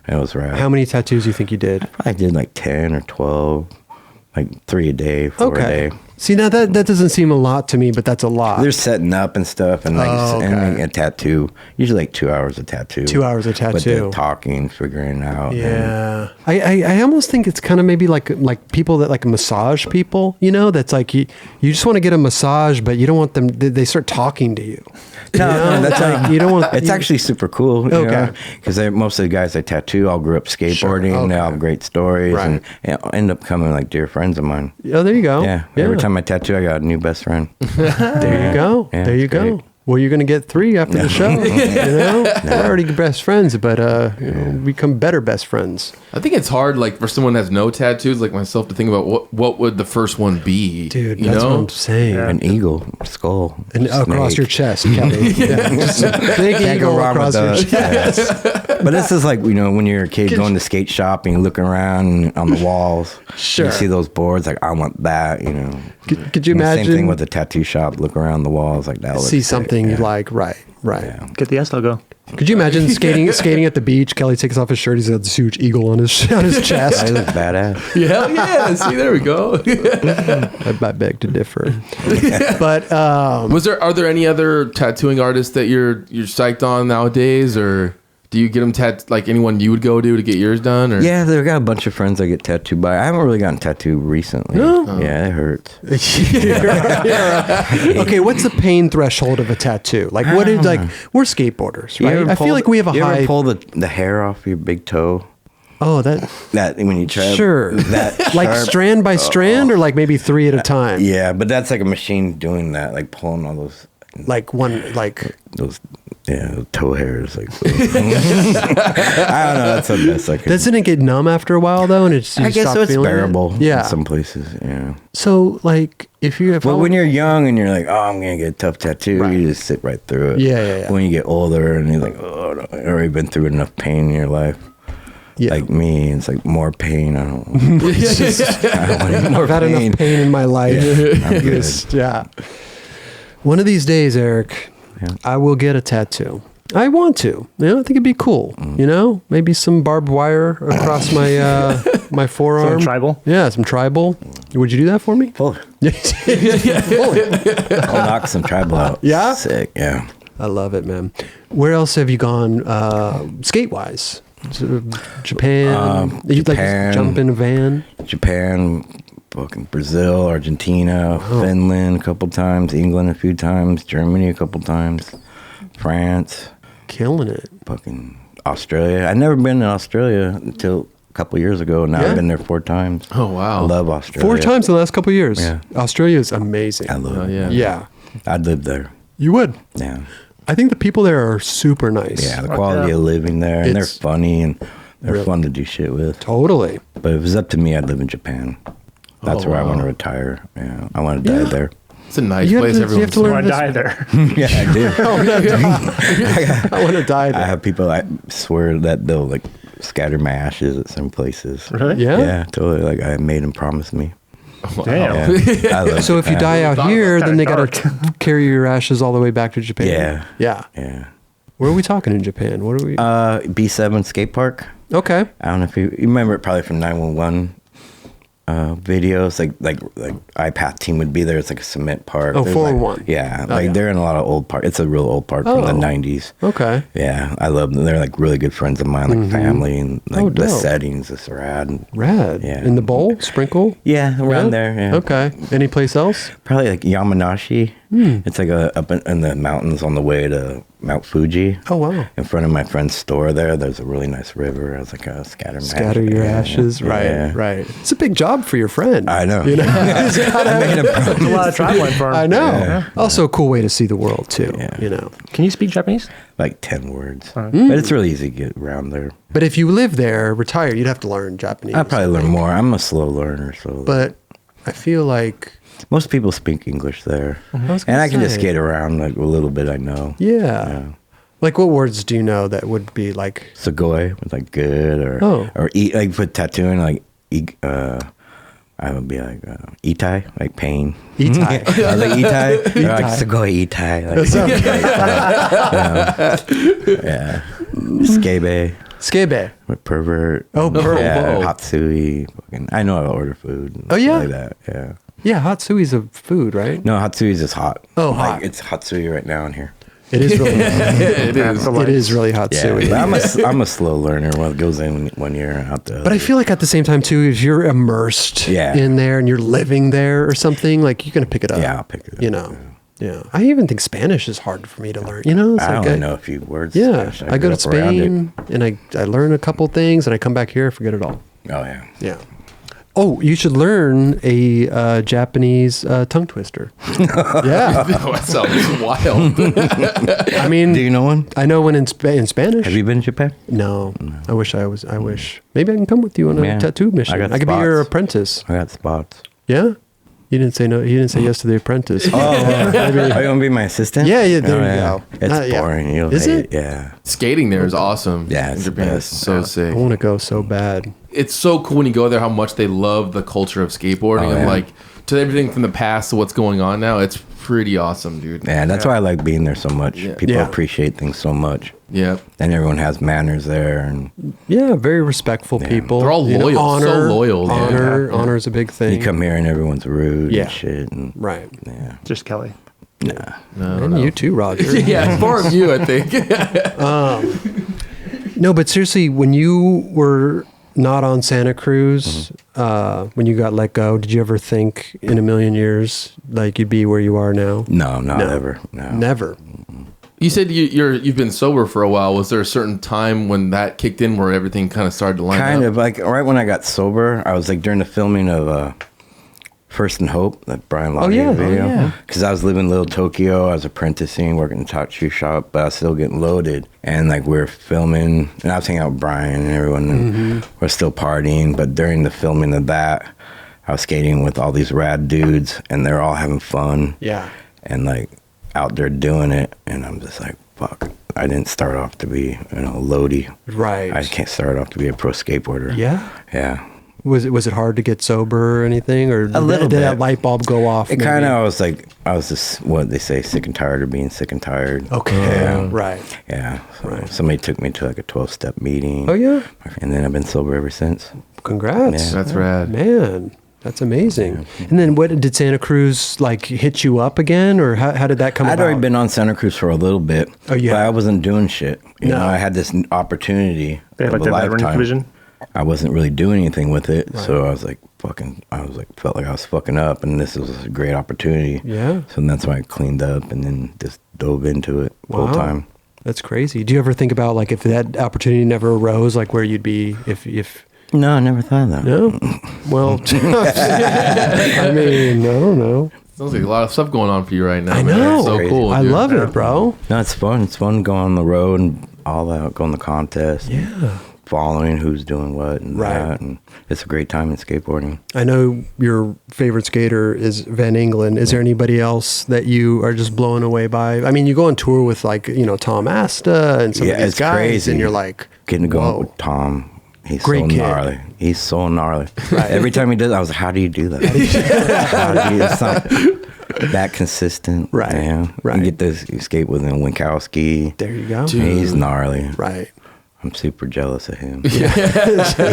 It was rad. How many tattoos do you think you did? I did like 10 or 12, like 3 a day, 4 a day. See, now that doesn't seem a lot to me, but that's a lot. They're setting up and stuff, and like Oh, okay. and a tattoo. Usually like 2 hours of tattoo. 2 hours of But tattoo. the talking, figuring it out. and- Yeah, I almost think it's kind of maybe like people that like massage people, that's like you just want to get a massage, but you don't want them. They start talking to you. No, that's like you don't want. It's actually super cool. Okay. Because most of the guys I tattoo all grew up skateboarding. Sure, They all okay. have great stories Right. and end up coming like dear friends of mine. Oh, there you go. Yeah. Every time I tattoo, I got a new best friend. There you go. Yeah, there you it's go. great. Well, you're going to get 3 after the show. We're already best friends, but become better best friends. I think it's hard, like for someone that has no tattoos, like myself, to think about what would the first one be, Dude, You that's know? what I'm saying. An eagle, skull, And across snake. your chest, Kelly. Yeah, just a big Can't eagle go wrong across with your that. chest. But this is like, when you're a kid going to skate shop and you look around on the walls. Sure. You see those boards, like, I want that, Could you And the imagine? Same thing with the tattoo shop, look around the walls, like that. see looks something sick. you like, right. Yeah. Get the S logo. Could you imagine skating at the beach? Kelly takes off his shirt. He's got this huge eagle on his chest. That looks badass. Yeah, yeah. See, there we go. I beg to differ. But Are there any other tattooing artists that you're psyched on nowadays, or do you get them like anyone you would go to get yours done? Or Yeah, they've got a bunch of friends I get tattooed by. I haven't really gotten tattooed recently. No? Yeah, it hurts. okay, what's the pain threshold of a tattoo? Like, what is like? We're skateboarders, You right? ever I pull feel like we have a you high. ever pull the hair off your big toe? Oh, that That when you try sure. that Like sharp- strand by strand, or like maybe 3 at a time. Yeah, but that's like a machine doing that, like pulling all those Like one, like those toe hairs. Like I don't know. That's the best I could. doesn't it get numb after a while though? And it's I guess stop so. It's feeling bearable. Yeah. In some places. Yeah. So like if you, But when you're young and you're like, oh, I'm gonna get a tough tattoo, Right. you just sit right through it. Yeah. When you get older and you're like, oh, no, I've already been through enough pain in your life. Yeah. Like me, it's like more pain. I don't want any more I've had pain. enough pain in my life. Yeah, I'm good. Yeah. One of these days, Eric, I will get a tattoo. I want to. I think it'd be cool. Maybe some barbed wire across my my forearm. Some tribal? Yeah, some tribal. Would you do that for me? Fully. Fully. I'll knock some tribal out. Yeah? Sick. Yeah. I love it, man. Where else have you gone skate wise? Japan. You'd Japan. like jump in a van. Japan, fucking Brazil, Argentina, Finland a couple times, England a few times, Germany a couple times, France, Killing it. fucking Australia. I'd never been to Australia until a couple years ago. Now Yeah? I've been there 4 times. Oh, wow. I love Australia. 4 times in the last couple of years. Yeah. Australia is amazing. I love Oh, it. yeah. Yeah. I'd live there. You would. Yeah. I think the people there are super nice. Yeah, the quality of living there, and they're It's funny, and they're really- fun to do shit with. Totally. But if it was up to me, I'd live in Japan. That's Oh, where I want to wow. retire. Yeah, I want to die there. It's a nice You have place. to- you Everyone's have to learn Or this- die there. Yeah, I do. I want to die I there. have people. I swear that they'll like scatter my ashes at some places. Really? Yeah? Yeah, totally. Like I made them promise me. Damn. Yeah. I love So if you Japan. die out Thought here, about then they that. got to carry your ashes all the way back to Japan. Yeah. Yeah. Yeah. Where are we talking in Japan? What are we? B7 skate park. Okay. I don't know if you remember it probably from 911 videos. Like iPath team would be there. It's like a cement park. Oh, There's 401. Yeah. Oh, Like yeah. they're in a lot of old park. It's a real old park from the Oh. 90s. Okay. Yeah. I love them. They're like really good friends of mine, like family, and like Oh, the dope. settings is rad. Rad. Yeah. In the bowl? Sprinkle? Yeah, around Yeah? there. Yeah. Okay. Any place else? Probably like Yamanashi. It's like up in the mountains on the way to Mount Fuji. Oh, wow. In front of my friend's store there's a really nice river. I was like, scatter my Scatter ashes. your Yeah, ashes. Right. yeah. Right. It's a big job for your friend. I know. You know? I made a There's a lot of traveling for him. I know. Yeah. Also a cool way to see the world too. Yeah. You know. Can you speak Japanese? like 10 words. Mm. But it's really easy to get around there. But if you live there, retire, you'd have to learn Japanese. I'll probably learn more. I'm a slow learner, so. But I feel like most people speak English there. was And gonna I can just say. skate around like a little bit I know. yeah. Like what words do you know that would be like Sugoi was like good or eat, like for tattooing, like I would be like itai, like pain. itai? I was like itai, or like Itai. sugoi itai, like, yeah. Skebe, Skebe. with pervert. Oh, pervert. Yeah, Whoa. Hatsui. Fucking, I know how to order food. and Oh, shit yeah? like that. Yeah. Yeah, hot sui's a food, right? No, Hatsui is just hot. Oh, like, hot. It's Hatsui right now in here. It is really it is. it is really hot Yeah, sui. but I'm a slow learner. What goes in one year and out the other. But I feel like at the same time too, if you're immersed Yeah. in there and you're living there or something, like you're gonna pick it up. Yeah, I'll pick it up. You know. Yeah. I even think Spanish is hard for me to learn. You know, it's I like only know a few words. Yeah. Gosh, I go grew to up around it. Spain and I learn a couple things and I come back here, I forget it all. Oh yeah. Yeah. Oh, you should learn a Japanese tongue twister. Yeah. Oh, that sounds wild. I mean, Do you know one? I know one in Spanish. Have you been to Japan? No. I wish. Maybe I can come with you on a Yeah. tattoo mission. I got I could be your spots. apprentice. I got spots. Yeah? You didn't say no. You didn't say yes to the apprentice. Oh, are you gonna be my assistant? Yeah, yeah, there Oh, you go. It's Yeah. boring. You'll Is hate it? Yeah. Skating there is awesome. Yeah, in it's Japan. the It's best. so Yeah. sick. I want to go so bad. It's so cool when you go there how much they love the culture of skateboarding Oh, and yeah. like to everything from the past to what's going on now. It's pretty awesome, dude. Yeah, that's why I like being there so much. Yeah. People Yeah. appreciate things so much. Yeah. And everyone has manners there. And Yeah, very respectful people. They're all You know, loyal, so loyal, yeah. Honor is a big thing. you come here and everyone's rude Yeah. and shit. And, Right. yeah. Just Kelly. Nah. And you too, Roger. Yeah, more of you, I think. No, but seriously, when you were not on Santa Cruz, when you got let go, did you ever think in a million years like you'd be where you are now? No, not No. ever. No. Never. You said you've been sober for a while. Was there a certain time when that kicked in where everything kind of started to line up? Kind of like right when I got sober, I was like during the filming of First and Hope, that Brian Oh, Longden yeah. Oh, video. yeah. Because I was living in Little Tokyo. I was apprenticing, working in a tattoo shop, but I was still getting loaded. And like we were filming, and I was hanging out with Brian and everyone, and we're still partying. But during the filming of that, I was skating with all these rad dudes, and they're all having fun. Yeah. And like out there doing it, and I'm just like, fuck. I didn't start off to be, loady. Right. I can't start off to be a pro skateboarder. Yeah. Yeah. Was it hard to get sober or anything, or A little did that bit. light bulb go off? It maybe? kind of I was just what they say, sick and tired of being sick and tired. Okay. Yeah. Right. Yeah. So Right. somebody took me to like a 12-step meeting. Oh yeah. And then I've been sober ever since. Congrats. Yeah. That's rad. Man, that's amazing. And then what did Santa Cruz like hit you up again, or how did that come I'd about? already been on Santa Cruz for a little bit. Oh, yeah. But I wasn't doing shit. You No. know, I had this opportunity They have of like a the veteran lifetime. division. I wasn't really doing anything with it, Right. so I was like felt like I was fucking up, and this was a great opportunity. Yeah. So that's why I cleaned up and then just dove into it full Wow. time. That's crazy. Do you ever think about like if that opportunity never arose, like where you'd be if No, I never thought of that. no? Well, I mean, I don't know. Sounds like a lot of stuff going on for you right now. I man. know. It's so Crazy. cool. I dude. love it, bro. No, it's fun. It's fun going on the road and all that, going to contests. Yeah. Following who's doing what and Right. that. And it's a great time in skateboarding. I know your favorite skater is Van Engelen. Is there anybody else that you are just blown away by? I mean, you go on tour with like, Tom Asta and some of Yeah, these it's guys, crazy. and you're like, Getting to go out whoa. with Tom. He's Great so kid. gnarly. He's so gnarly. Right. Every time he does, I was like, how do you do that? How do you, it's not that consistent. Right, Yeah. right. You get this, you skate with him, Winkowski. There you go. Dude. He's gnarly. Right. I'm super jealous of him. he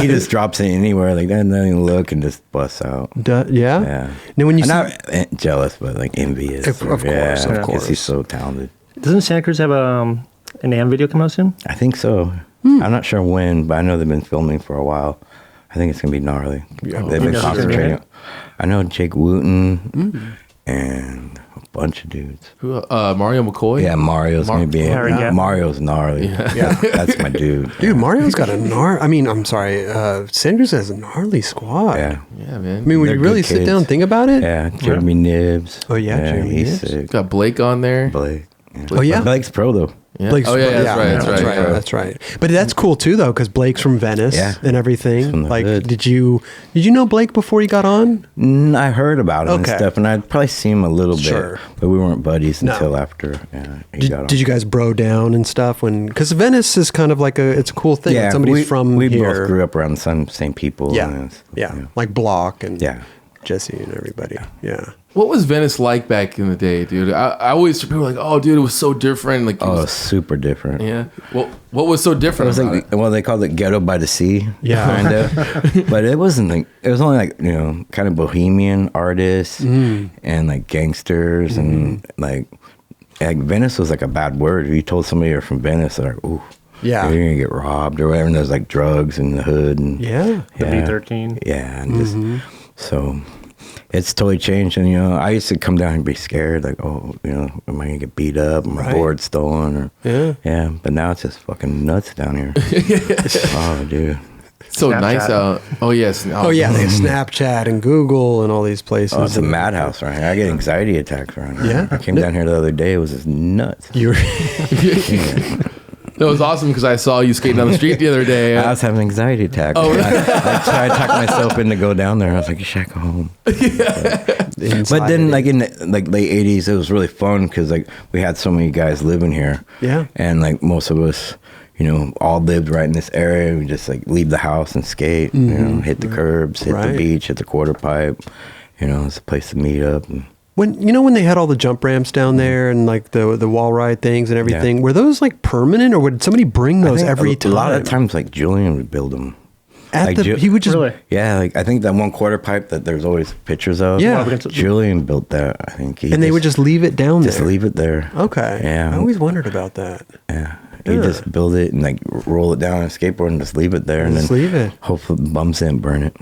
just drops it anywhere, like that, doesn't even look and just busts out. Yeah. Yeah. Now when you I'm see, not jealous, but like envious. Of course, of because course. he's so talented. Doesn't Santa Cruz have an AM video come out soon? I think so. Hmm. I'm not sure when, but I know they've been filming for a while. I think it's gonna be gnarly. Yeah. They've You been know who's gonna be in concentrating. it? I know Jake Wooten Hmm. and a bunch of dudes. Who, Mario McCoy? Yeah, Mario's gonna be in. Harry, yeah. Mario's gnarly. Yeah. That's my dude. dude, Mario's got a I'm sorry, Sanders has a gnarly squad. Yeah. Yeah, man. I mean, when They're you really good sit kids. down and think about it. Yeah, Jeremy Nibs. Oh, yeah, Jeremy he's Nibs. sick. Got Blake on there. Blake. Yeah. Oh, yeah? But Blake's pro though. Yeah. Blake's Oh, yeah, that's right. That's right. Yeah. That's right. But that's cool too, though, because Blake's from Venice Yeah. and everything. He's from the Like, hood. did you know Blake before you got on? I heard about him Okay. and stuff, and I'd probably seen him a little Sure. bit, but we weren't buddies No. until after he got on. Did you guys bro down and stuff because Venice is kind of like it's a cool thing. Yeah, Somebody's from we here. both grew up around the same people. Yeah. and it's- Yeah. Like Block and Yeah. Jesse and everybody. Yeah. What was Venice like back in the day, dude? I always people were like, "Oh, dude, it was so different." Like, it Oh, was- super different. yeah. What was so It different was about like, it? well, they called it ghetto by the sea, Yeah. kind of. But it wasn't like, it was only like, kind of bohemian artists Mm. and like gangsters and like Venice was like a bad word. If you told somebody you're from Venice, they're like, ooh, Yeah. you're gonna get robbed or whatever. And there's like drugs in the hood and Yeah. The B-13. Yeah, and just so it's totally changed. And I used to come down and be scared, like, oh, am I gonna get beat up? My Right. board stolen? Or Yeah. But now it's just fucking nuts down here. Oh, dude. So Snapchat. nice out. Oh yes. Oh yeah, they have Snapchat and Google and all these places. Oh, it's a and- madhouse right here. I get anxiety attacks around here. Yeah? I came down here the other day. It was just nuts. You're That was awesome because I saw you skating down the street the other day. I was having anxiety attacks. Oh, really? I tried to talk myself in to go down there. I was like, you should go home. But then, like in the late '80s, it was really fun because like we had so many guys living here. Yeah. And like most of us, all lived right in this area. We just like leave the house and skate. Hit the curbs, hit Right. the beach, hit the quarter pipe. It's a place to meet up. And when they had all the jump ramps down there and like the wall ride things and everything, were those like permanent or would somebody bring those I think every time? A lot of times, like Julian would build them. At like he would just Really? Yeah, like I think that one quarter pipe that there's always pictures of. Yeah. Julian built that. I think. and they would just leave it down just there. leave it there. Okay. Yeah. I always wondered about that. Yeah. You just build it and like roll it down on a skateboard and just leave it there and Just then leave it. hopefully bums didn't burn it.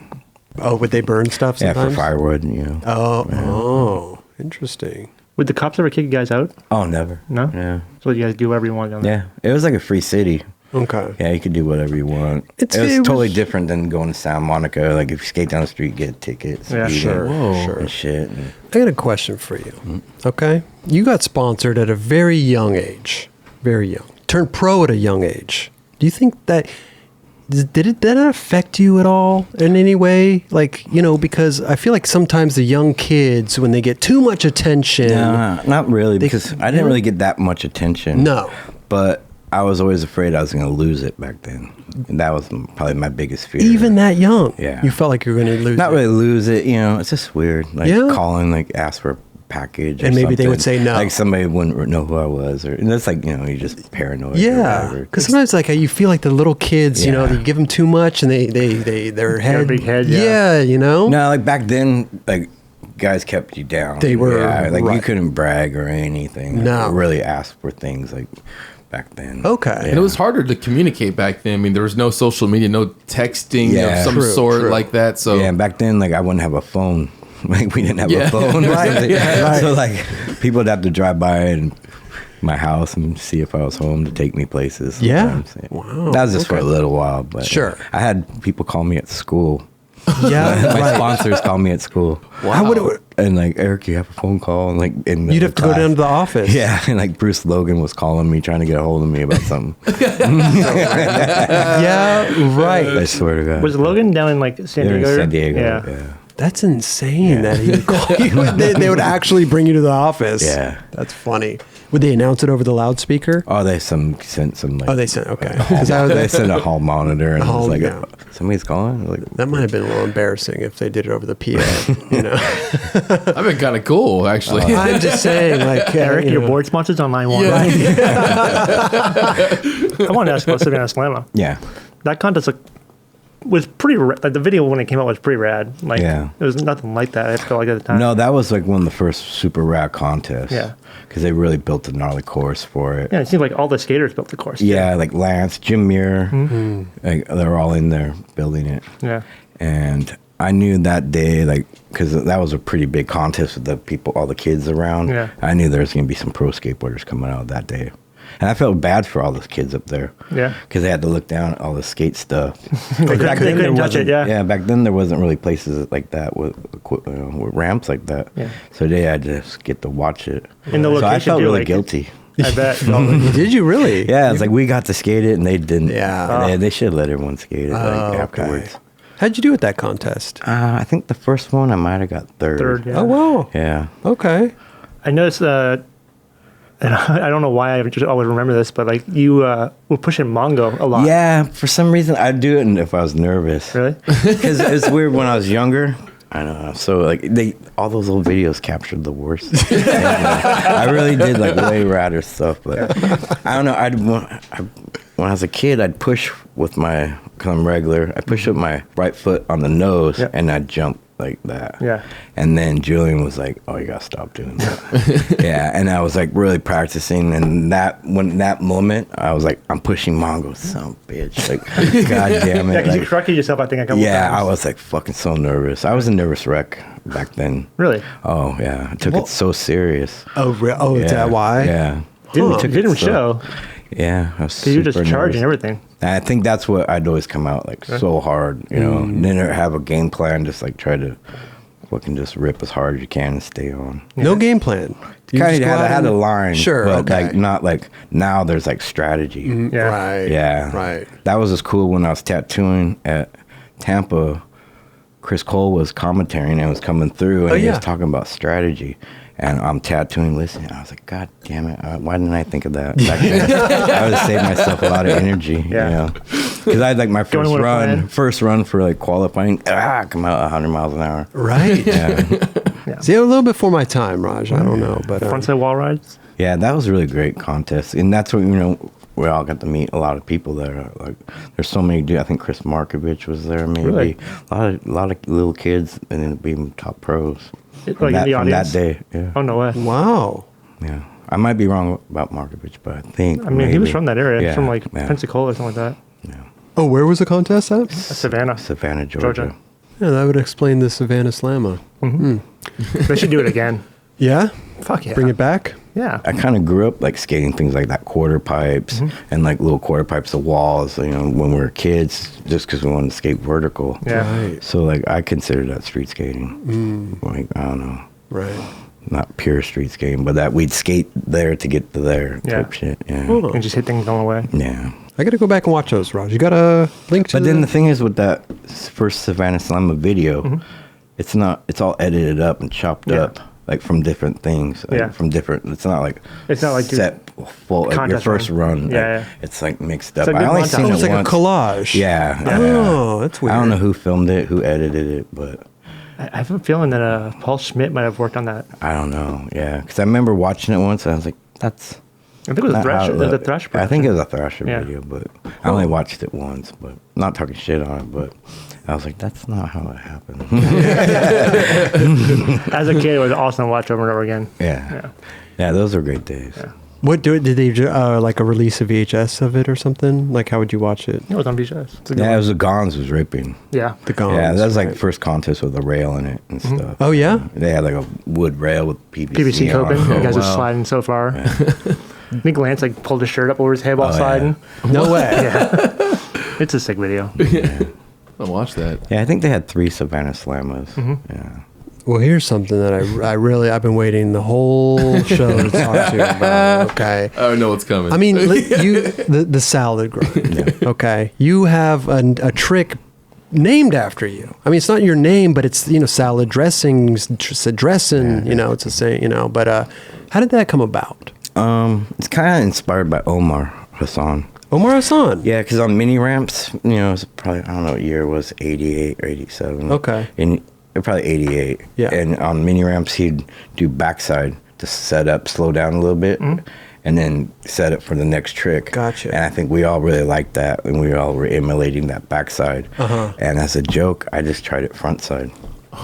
Oh, would they burn stuff Yeah, sometimes? for firewood. Oh, interesting. Would the cops ever kick you guys out? Oh, never. No? Yeah. So you guys do whatever you want down there? Yeah. It was like a free city. Okay. Yeah, you could do whatever you want. It It was was- totally different than going to Santa Monica. Like if you skate down the street, get tickets. Yeah. speeding Sure, Whoa. sure. And shit. And I got a question for you. Okay. You got sponsored at a very young age. Very young. Turned pro at a young age. Do you think that did that affect you at all in any way? Like, because I feel like sometimes the young kids, when they get too much attention. Nah, not really, because I didn't really get that much attention. No. But I was always afraid I was going to lose it back then. And that was probably my biggest fear. Even that young. Yeah. You felt like you were going to lose Not it. really lose it, it's just weird. Like Yeah. calling, like ask for a package. And or maybe they would something. say no. Like somebody wouldn't know who I was. And that's like, you're just paranoid. or Yeah, whatever. because sometimes like you feel like the little kids, Yeah. you give them too much and their head, big head, yeah, No, like back then, like guys kept you down. They were, like you right. couldn't brag or anything. No. Like, really ask for things like back then. Okay. Yeah. And it was harder to communicate back then. I mean, there was no social media, no texting Yeah. of some True, sort true. like that. So Yeah, and back then, like I wouldn't have a phone. Like we didn't have Yeah. a phone, or Right, something. right. So like people would have to drive by and my house and see if I was home to take me places. Yeah. sometimes. Wow, That was just for a okay. little while, but Sure. I had people call me at school. yeah, My right. sponsors call me at school. How would it, And like, Eric, you have a phone call, and like in you'd have to go down to the office. Yeah, and like Bruce Logan was calling me, trying to get a hold of me about something. Yeah, right. I swear to God. Was Logan down in like San They're in Diego? San Diego. Yeah. Yeah. That's insane that he would call you. They would actually bring you to the office. Yeah. That's funny. Would they announce it over the loudspeaker? Oh, they sent some like. Oh, they sent, okay. Hall, 'Cause I was- they sent a hall monitor, and it Hall, was like, yeah. somebody's calling. Like, That might have been a little embarrassing if they did it over the PA, I've been kind of cool, actually. I'm just saying, like, Eric, you your know. board sponsors on line one. Yeah. I want to ask about Savannah Slamma. yeah, That contest was pretty. Like the video when it came out was pretty rad. Like Yeah. there was nothing like that. I felt like at the time. no, that was like one of the first super rad contests. Yeah. because they really built a gnarly course for it. Yeah, it seemed like all the skaters built the course. too. Yeah, like Lance, Jim Muir, like they're all in there building it. Yeah. And I knew that day, like, because that was a pretty big contest with the people, all the kids around. Yeah. I knew there was going to be some pro skateboarders coming out that day. And I felt bad for all those kids up there. Yeah. Because they had to look down at all the skate stuff. They Back couldn't then, there touch it. wasn't- Yeah. Yeah, back then there wasn't really places like that with ramps like that. Yeah. So they had to just get to watch it. And the so I location, felt too, really like- guilty. I bet. Did you really? Yeah, it's like we got to skate it and they didn't. Yeah. They should let everyone skate it Oh, okay. afterwards. How'd you do at that contest? I think the first one I might have got third. Third. Yeah. Oh, wow. Yeah. Okay. I noticed. And I don't know why I just always remember this, but like you were pushing Mongo a lot. Yeah, for some reason I'd do it if I was nervous. Really? Because it's weird when I was younger. I know. So like all those little videos captured the worst. I really did like way radder stuff, but I don't know. When I was a kid, I'd push with cause I'm regular. I push with my right foot on the nose, Yep. and I'd jump like that. Yeah. And then Julian was like, "Oh, you gotta stop doing that." Yeah. And I was like really practicing, and that moment, I was like, "I'm pushing Mongo, son of a bitch!" Like, God damn it! Yeah, because you Like, corrected yourself, I think, a couple yeah, times. I was like fucking so nervous. I was a nervous wreck back then. Really? Oh yeah, I took Well- it so serious. Oh, is Yeah. that why? Yeah. Didn't, Took it didn't so- show. Yeah, I was Because you're just super charging nervous. everything. And I think that's what I'd always come out like so hard, you know. Didn't have a game plan, just like try to fucking just rip as hard as you can and stay on. No game plan. You Kind just of go out had a and- line, Sure. but Okay. like not like now. There's like strategy. Yeah. Right. Yeah. Right. That was as cool when I was tattooing at Tampa. Chris Cole was commentating and was coming through, and Oh, he yeah. was talking about strategy. And I'm tattooing, listening. I was like, God damn it! Why didn't I think of that back then? I would have saved myself a lot of energy. Yeah. You know, because I had like my Going first with a run, plan. for like qualifying. Come out 100 miles an hour. Right. Yeah, See, a little before my time, Raj. I don't know, but Frontside wall rides. yeah, that was a really great contest, and that's what we all got to meet a lot of people there. Like, there's so many dudes. I think Chris Markovich was there. Maybe Really? a lot of little kids, and then being top pros. Like From in that, the from that audience? day, yeah. Oh, no way. wow. Yeah, I might be wrong about Markovich, but I think I mean, he was maybe. from that area, Yeah, from like yeah, Pensacola or something like yeah. Oh, where was the contest at? that. Savannah. Savannah, Georgia. Georgia. Yeah, that would explain the Savannah Slamma. They should do it again. Yeah? Fuck yeah. Bring it back? Yeah. I kind of grew up like skating things like that, quarter pipes and like little quarter pipes of walls, you know, when we were kids, just because we wanted to skate vertical. Yeah. Right. So like I consider that street skating. Like, I don't know. Right. Not pure street skating, but that we'd skate there to get to there type shit. Yeah. Oh. And just hit things on the way. Yeah. I got to go back and watch those, Raj. You got a link to But then the thing is with that first Savannah Slamma video, it's all edited up and chopped up, like from different things. Like from different, it's not like set full, like your first run. Yeah, like, it's like mixed up. It's like I only montage. seen it it's like once. a collage. Yeah. Oh, that's weird. I don't know who filmed it, who edited it, but I have a feeling that Paul Schmidt might have worked on that. I don't know. Yeah. Because I remember watching it once and I was like, that's... I think it was a Thrasher. It was a Thrasher. I think it was a Thrasher Yeah. video, but I only watched it once. But not talking shit on it, but I was like, that's not how it happened. As a kid, it was awesome to watch over and over again. Yeah, those were great days. Yeah. What did they do? Like a release of VHS of it or something? Like how would you watch it? It was on VHS. It's a good Yeah, it one. was the Gons was ripping. Yeah. The Gons. Yeah, that was like right. the first contest with a rail in it and stuff. Oh yeah. They had like a wood rail with PVC. PVC on coping. it. You guys wow. are sliding so far. I think Lance like pulled his shirt up over his head while Oh, yeah. sliding. No way. Yeah. It's a sick video. I'll watch that. Yeah, I think they had 3 Savannah Slammas. Yeah. Well, here's something that I've been waiting the whole show to talk to you about. Okay. I know what's coming. I mean, the salad grind. Okay. You have a trick named after you. I mean, it's not your name, but it's, salad dressings, Dressen, it's the same, but how did that come about? It's kind of inspired by Omar Hassan. Omar Hassan. Yeah, because on mini ramps, it's probably, I don't know what year it was, 88 or 87. Okay. And probably 88. Yeah. And on mini ramps, he'd do backside to set up, slow down a little bit, and then set it for the next trick. Gotcha. And I think we all really liked that, and we all were emulating that backside. And as a joke, I just tried it front side.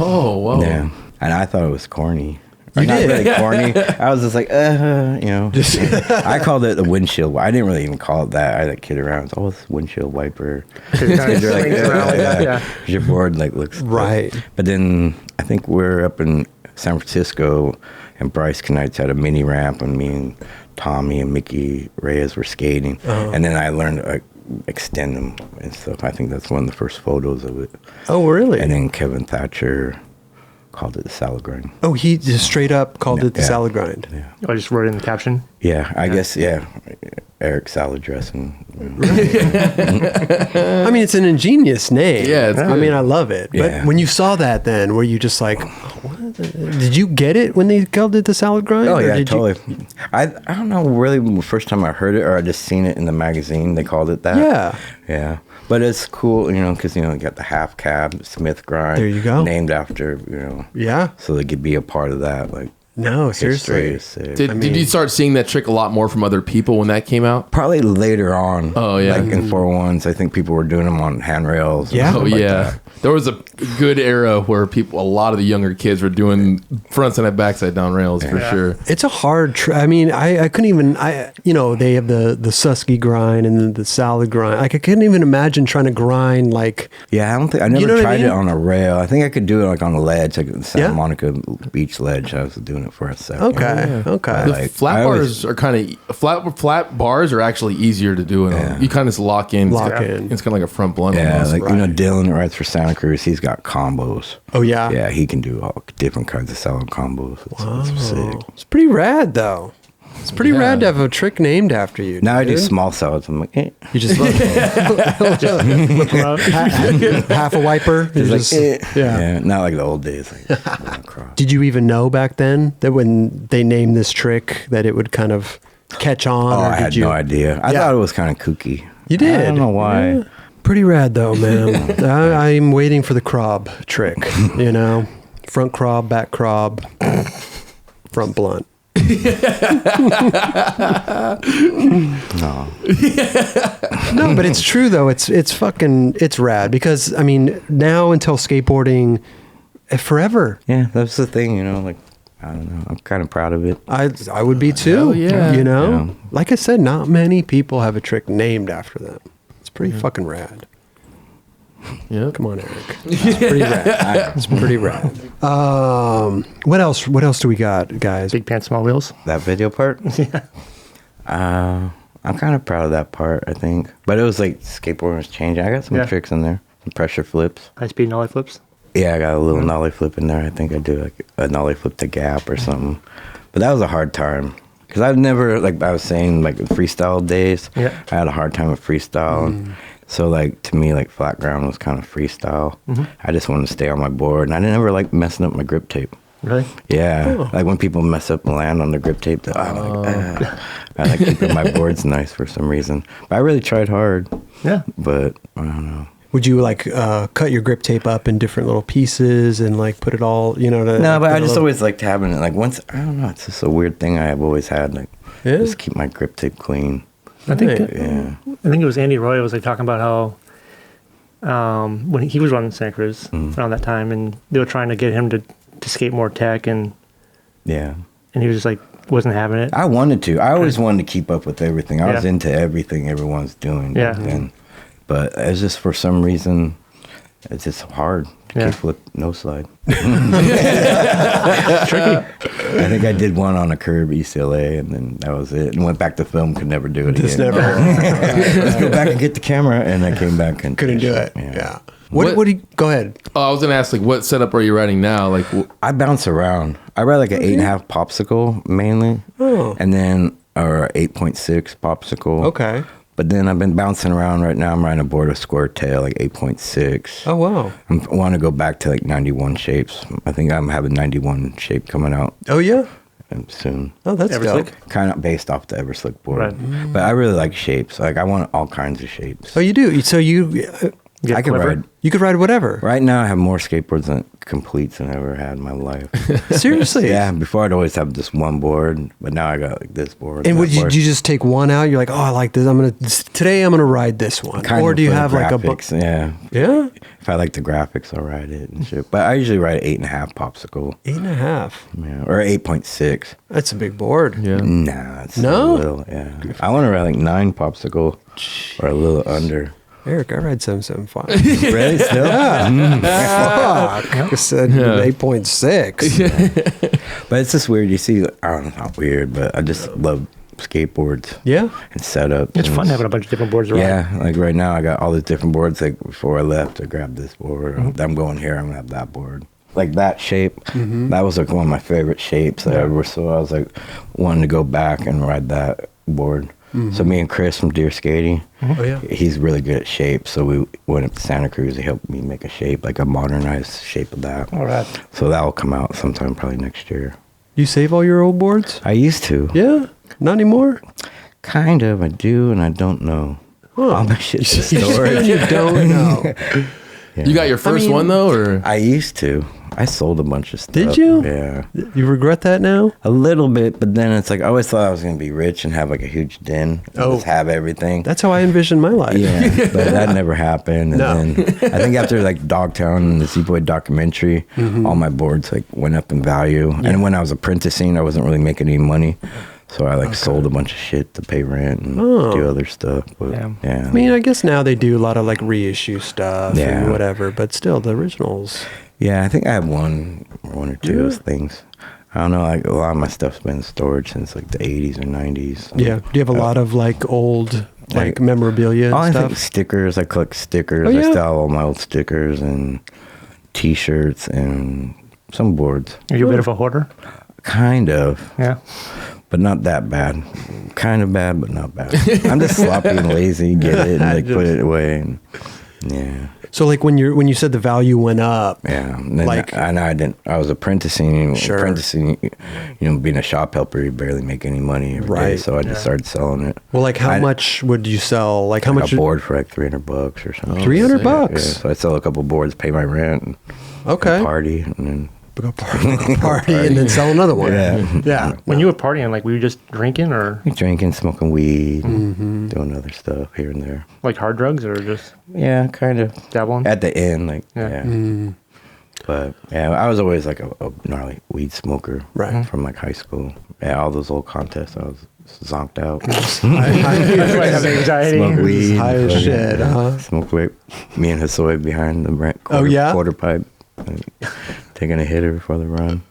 oh, wow. Yeah. And I thought it was corny. You Not did? really corny. I was just like, I called it the windshield. I didn't really even call it that. I kid around. It's always windshield wiper. It kind of You're like, swings around like that. Yeah. Your board looks Right. good. But then I think we're up in San Francisco, and Bryce Knights had a mini ramp, and me and Tommy and Mickey Reyes were skating, and then I learned to extend them and stuff. I think that's one of the first photos of it. Oh, really? And then Kevin Thatcher called it the salad grind. Oh, he just straight up called it the Yeah. salad grind. Yeah. I just wrote it in the caption. Yeah, I guess, Eric salad dressing. I mean, it's an ingenious name. Yeah, it's I good. mean, I love it. But Yeah. when you saw that, then were you just like, what? Did you get it when they called it the salad grind? Oh Or yeah, did you- totally. I don't know really the first time I heard it, or I just seen it in the magazine. They called it that. Yeah. Yeah. But it's cool, because you got the half cab Smith grind. There you go. Named after Yeah. so they could be a part of that. Like No, history seriously. is sick. Did you start seeing that trick a lot more from other people when that came out? Probably later on. Oh, yeah. Like in 4-1s, I think people were doing them on handrails. and Yeah. stuff Oh like yeah, that. there was a good era where a lot of the younger kids were doing front side backside down rails for sure. It's a hard I mean, I couldn't even, they have the Susky grind and then the salad grind. Like, I couldn't even imagine trying to grind like, Yeah, I never know what I tried mean? it on a rail. I think I could do it like on a ledge, like the Santa Yeah. Monica Beach ledge. I was doing it for a second. okay, okay. The Like, flat I bars always- are kind of flat bars are actually easier to do it on. You kind of just lock in. Lock in. It's kind of like a front blunt. Yeah, almost. like right. Dylan that writes for Santa Cruz. He's got combos. Oh, yeah? Yeah, he can do all different kinds of salad combos. It's sick. It's pretty rad, though. It's pretty Yeah. rad to have a trick named after you. Now I do dude. small salads. I'm like, You just Whip 'em up. half a wiper. You It's just- like, yeah. yeah, not like the old days. Like, across. Did you even know back then that when they named this trick that it would kind of catch on? Oh, or I did had you? no idea. I Yeah. thought it was kind of kooky. You did. I don't know why. Yeah. Pretty rad though, man. I'm waiting for the crob trick. Front crob, back crob, front blunt. No. No, but it's true though. It's rad because I mean now until skateboarding, forever. Yeah, that's the thing. Like I don't know. I'm kind of proud of it. I would be too. Hell yeah. Yeah. Like I said, not many people have a trick named after them. It's pretty fucking rad. Yeah. Come on, Eric. It's pretty rad. It's pretty rad. What else? What else do we got, guys? Big pants, small wheels. That video part? Yeah. I'm kind of proud of that part, I think. But it was like skateboarding was changing. I got some tricks in there. Some pressure flips. High speed nollie flips. Yeah, I got a little nollie flip in there. I think I do like a nollie flip to gap or something. But that was a hard time. Because I've never, like I was saying, like freestyle days, I had a hard time with freestyle. So like to me, like flat ground was kind of freestyle. I just wanted to stay on my board. And I never like messing up my grip tape. Really? Yeah. Like when people mess up and land on the grip tape, I'm like, I like keeping my boards nice for some reason. But I really tried hard. Yeah. But I don't know. Would you like cut your grip tape up in different little pieces and like put it all, you know? No, but I just always liked having it. Like once, I don't know, it's just a weird thing I've always had. Like, just keep my grip tape clean. I think. Yeah. I think it was Andy Roy was like talking about how when he was running Santa Cruz around that time, and they were trying to get him to skate more tech, and he was just like wasn't having it. I wanted to. I always wanted to keep up with everything. I was into everything everyone's doing back then. But it's just for some reason, it's just hard to keep flip no slide. Tricky. I think I did one on a curb UCLA, and then that was it. And went back to film, could never do it Just again. never. Let's go back and get the camera, and I came back and Couldn't do it. Yeah. What do you, go ahead. Oh, I was gonna ask, like, what setup are you riding now? Like, I bounce around. I ride like an 8.5 popsicle mainly, and then or 8.6 popsicle. Okay. But then I've been bouncing around right now. I'm riding a board of square tail, like 8.6. Oh, wow. I want to go back to like 91 shapes. I think I'm having 91 shape coming out Oh, yeah? soon. Oh, that's dope. Kind of based off the Everslick board. Right. But I really like shapes. Like I want all kinds of shapes. Oh, you do? So you... I could clever. ride. You could ride whatever. Right now I have more skateboards than completes than I ever had in my life. Seriously? Yeah, before I'd always have just one board, but now I got like this board. And that would you, board. do you just take one out? You're like, oh, I like this. Today I'm gonna ride this one. Kind or of do you for the have like a book? graphics, Yeah. Yeah? If I like the graphics, I'll ride it and shit. But I usually ride 8.5 popsicle. 8.5. Yeah, or 8.6. That's a big board. yeah. Nah, it's No? a little, yeah. I want to ride like 9 popsicle or a little under. Eric, I ride 775. Really? Still? Fuck. I said 8.6. But it's just weird. You see, I don't know, it's not weird, but I just love skateboards. Yeah? And setups. It's and fun having a bunch of different boards around. Yeah, like right now I got all these different boards. Like before I left, I grabbed this board. I'm going here, I'm going to have that board. Like that shape, that was like one of my favorite shapes ever. So I was like wanting to go back and ride that board. So me and Chris from Deer Skating, Oh, yeah. he's really good at shape. So we went up to Santa Cruz. He helped me make a shape, like a modernized shape of that. All right. So that'll come out sometime probably next year. You save all your old boards? I used to. Yeah? Not anymore? Kind of. I do and I don't know. All my shit's in storage. You don't know. Yeah. You got your first one though, or I used to. I sold a bunch of stuff. Did you? Yeah. You regret that now? A little bit, but then it's like I always thought I was going to be rich and have like a huge den and just have everything. That's how I envisioned my life. Yeah, but that never happened. And No. then I think after like Dogtown and the Z-Boy documentary, all my boards like went up in value. And when I was apprenticing, I wasn't really making any money. So I like sold a bunch of shit to pay rent and do other stuff. But, yeah. I mean, I guess now they do a lot of like reissue stuff Yeah. and whatever, but still the originals. Yeah, I think I have one or two of those things. I don't know, like a lot of my stuff's been in storage since like the 80s or 90s. Yeah. Do you have a lot of like old like memorabilia and I stuff? think stickers. I collect stickers. Oh, yeah? I still have all my old stickers and T-shirts and some boards. Are you a bit of a hoarder? Kind of. Yeah. But not that bad. Kind of bad, but not bad. I'm just sloppy and lazy. Get it and like put it away. And, yeah. So like when you said the value went up. Yeah. And then Like- I didn't. I was apprenticing. Sure. Apprenticing. You know, being a shop helper, you barely make any money every day. Right. So I just started selling it. Well, like how much would you sell? Like how much? A board for like $300 or something. $300 Yeah, bucks. so I sell a couple boards, pay my rent, and Okay. party, and then Go party and then sell another one. Yeah. Yeah. When you were partying, like were you just drinking or drinking, smoking weed, doing other stuff here and there. like hard drugs or just Yeah, kind of. dabbling? At the end, like, Yeah. But, yeah, I was always like a gnarly weed smoker. Right. From like high school. Yeah, all those old contests, I was zonked out. That's why I have anxiety. Smoke weed. High as fucking shit, huh? Smoke weed. Me and Hasoy behind the quarter pipe. Taking a hitter before the run.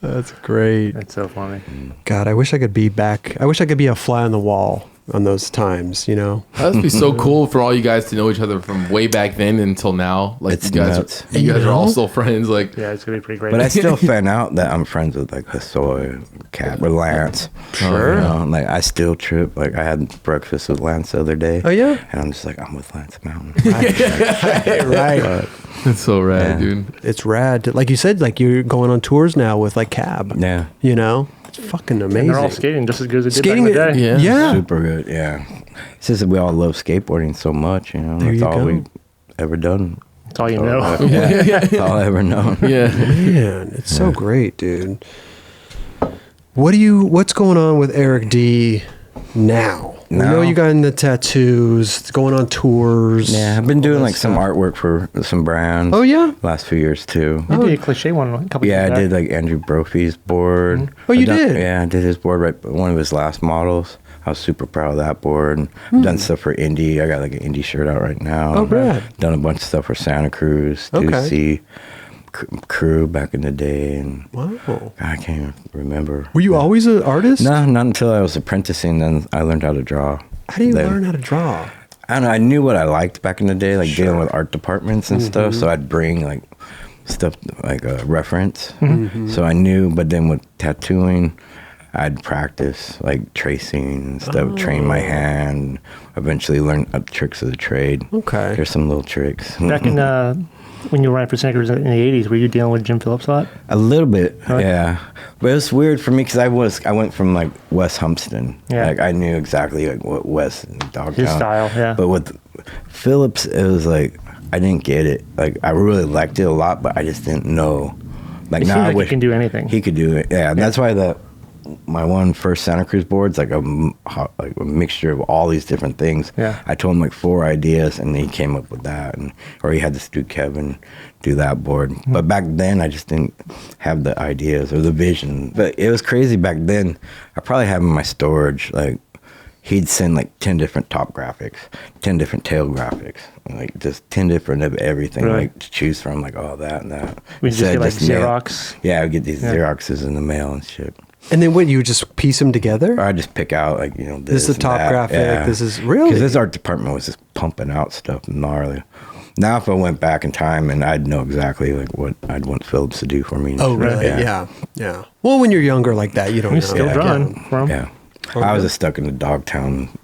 That's great. That's so funny. God, I wish I could be back. I wish I could be a fly on the wall on those times, you know? That must be so cool for all you guys to know each other from way back then until now. Like It's you guys, nuts. you guys are all still friends. Like Yeah, it's gonna be pretty great. But I still found out that I'm friends with like Hasoy, Cap, or Lance. Sure. You know, like I still trip. Like I had breakfast with Lance the other day. Oh, yeah? And I'm just like, I'm with Lance Mountain. Right. But, that's so rad, Yeah. dude. It's rad. Like you said, like you're going on tours now with like Cab. yeah. You know? It's fucking amazing. and they're all skating just as good as they did Skating, back in the day. Yeah. yeah. Super good. Yeah. It's just that we all love skateboarding so much, you know. There That's you all go. we've ever done. That's all you So, know. yeah. That's all I ever known. Yeah. Man, it's so great, dude. What's going on with Eric D now? We Now? know you got in the tattoos, going on tours. Yeah, I've been all doing that like some stuff. artwork for some brands. Oh, yeah? Last few years too. You did a cliche one a couple Yeah, years I back. did like Andrew Brophy's board. Oh, you I've done- did? Yeah, I did his board, right? One of his last models. I was super proud of that board. And I've done stuff for Indy. I got like an Indy shirt out right now. Oh, rad. Done a bunch of stuff for Santa Cruz, Okay. 2C, Crew back in the day. And Wow. I can't even remember. Were you always an artist? No, not until I was apprenticing. Then I learned how to draw. How do you Then- learn how to draw? I don't know. I knew what I liked back in the day, like dealing with art departments and stuff. So I'd bring like stuff like a reference. So I knew, but then with tattooing, I'd practice like tracing and stuff, train my hand, eventually learn tricks of the trade. Okay. There's some little tricks. Back in when you were running for Santa Cruz in the 80s, were you dealing with Jim Phillips a lot? A little bit, Really? yeah. But it was weird for me because I went from like West Humpston. Yeah. Like I knew exactly like what West and Dogtown. His style, yeah. But with Phillips, it was like I didn't get it. Like I really liked it a lot, but I just didn't know. Like It now seems I like wish he can do anything. He could do it. Yeah, and that's why my one first Santa Cruz board's like a mixture of all these different things. Yeah. I told him like 4 ideas, and he came up with that, or he had this dude Kevin do that board. But back then, I just didn't have the ideas or the vision. But it was crazy back then. I probably have in my storage like he'd send like 10 different top graphics, 10 different tail graphics, like just 10 different of everything, Really? like to choose from, like all that and that. We just Instead get like of mail- Xerox. Yeah, I would get these Yeah. Xeroxes in the mail and shit. And then what, you would just piece them together? Or I just pick out like, This is the and top that. graphic, this is- really? Because this art department was just pumping out stuff gnarly. Now if I went back in time and I'd know exactly like what I'd want Phillips to do for me. Oh, really? Yeah. Yeah. Well, when you're younger like that, you don't know. He's still Yeah. drawing for him. Yeah. I was just stuck in the Dogtown type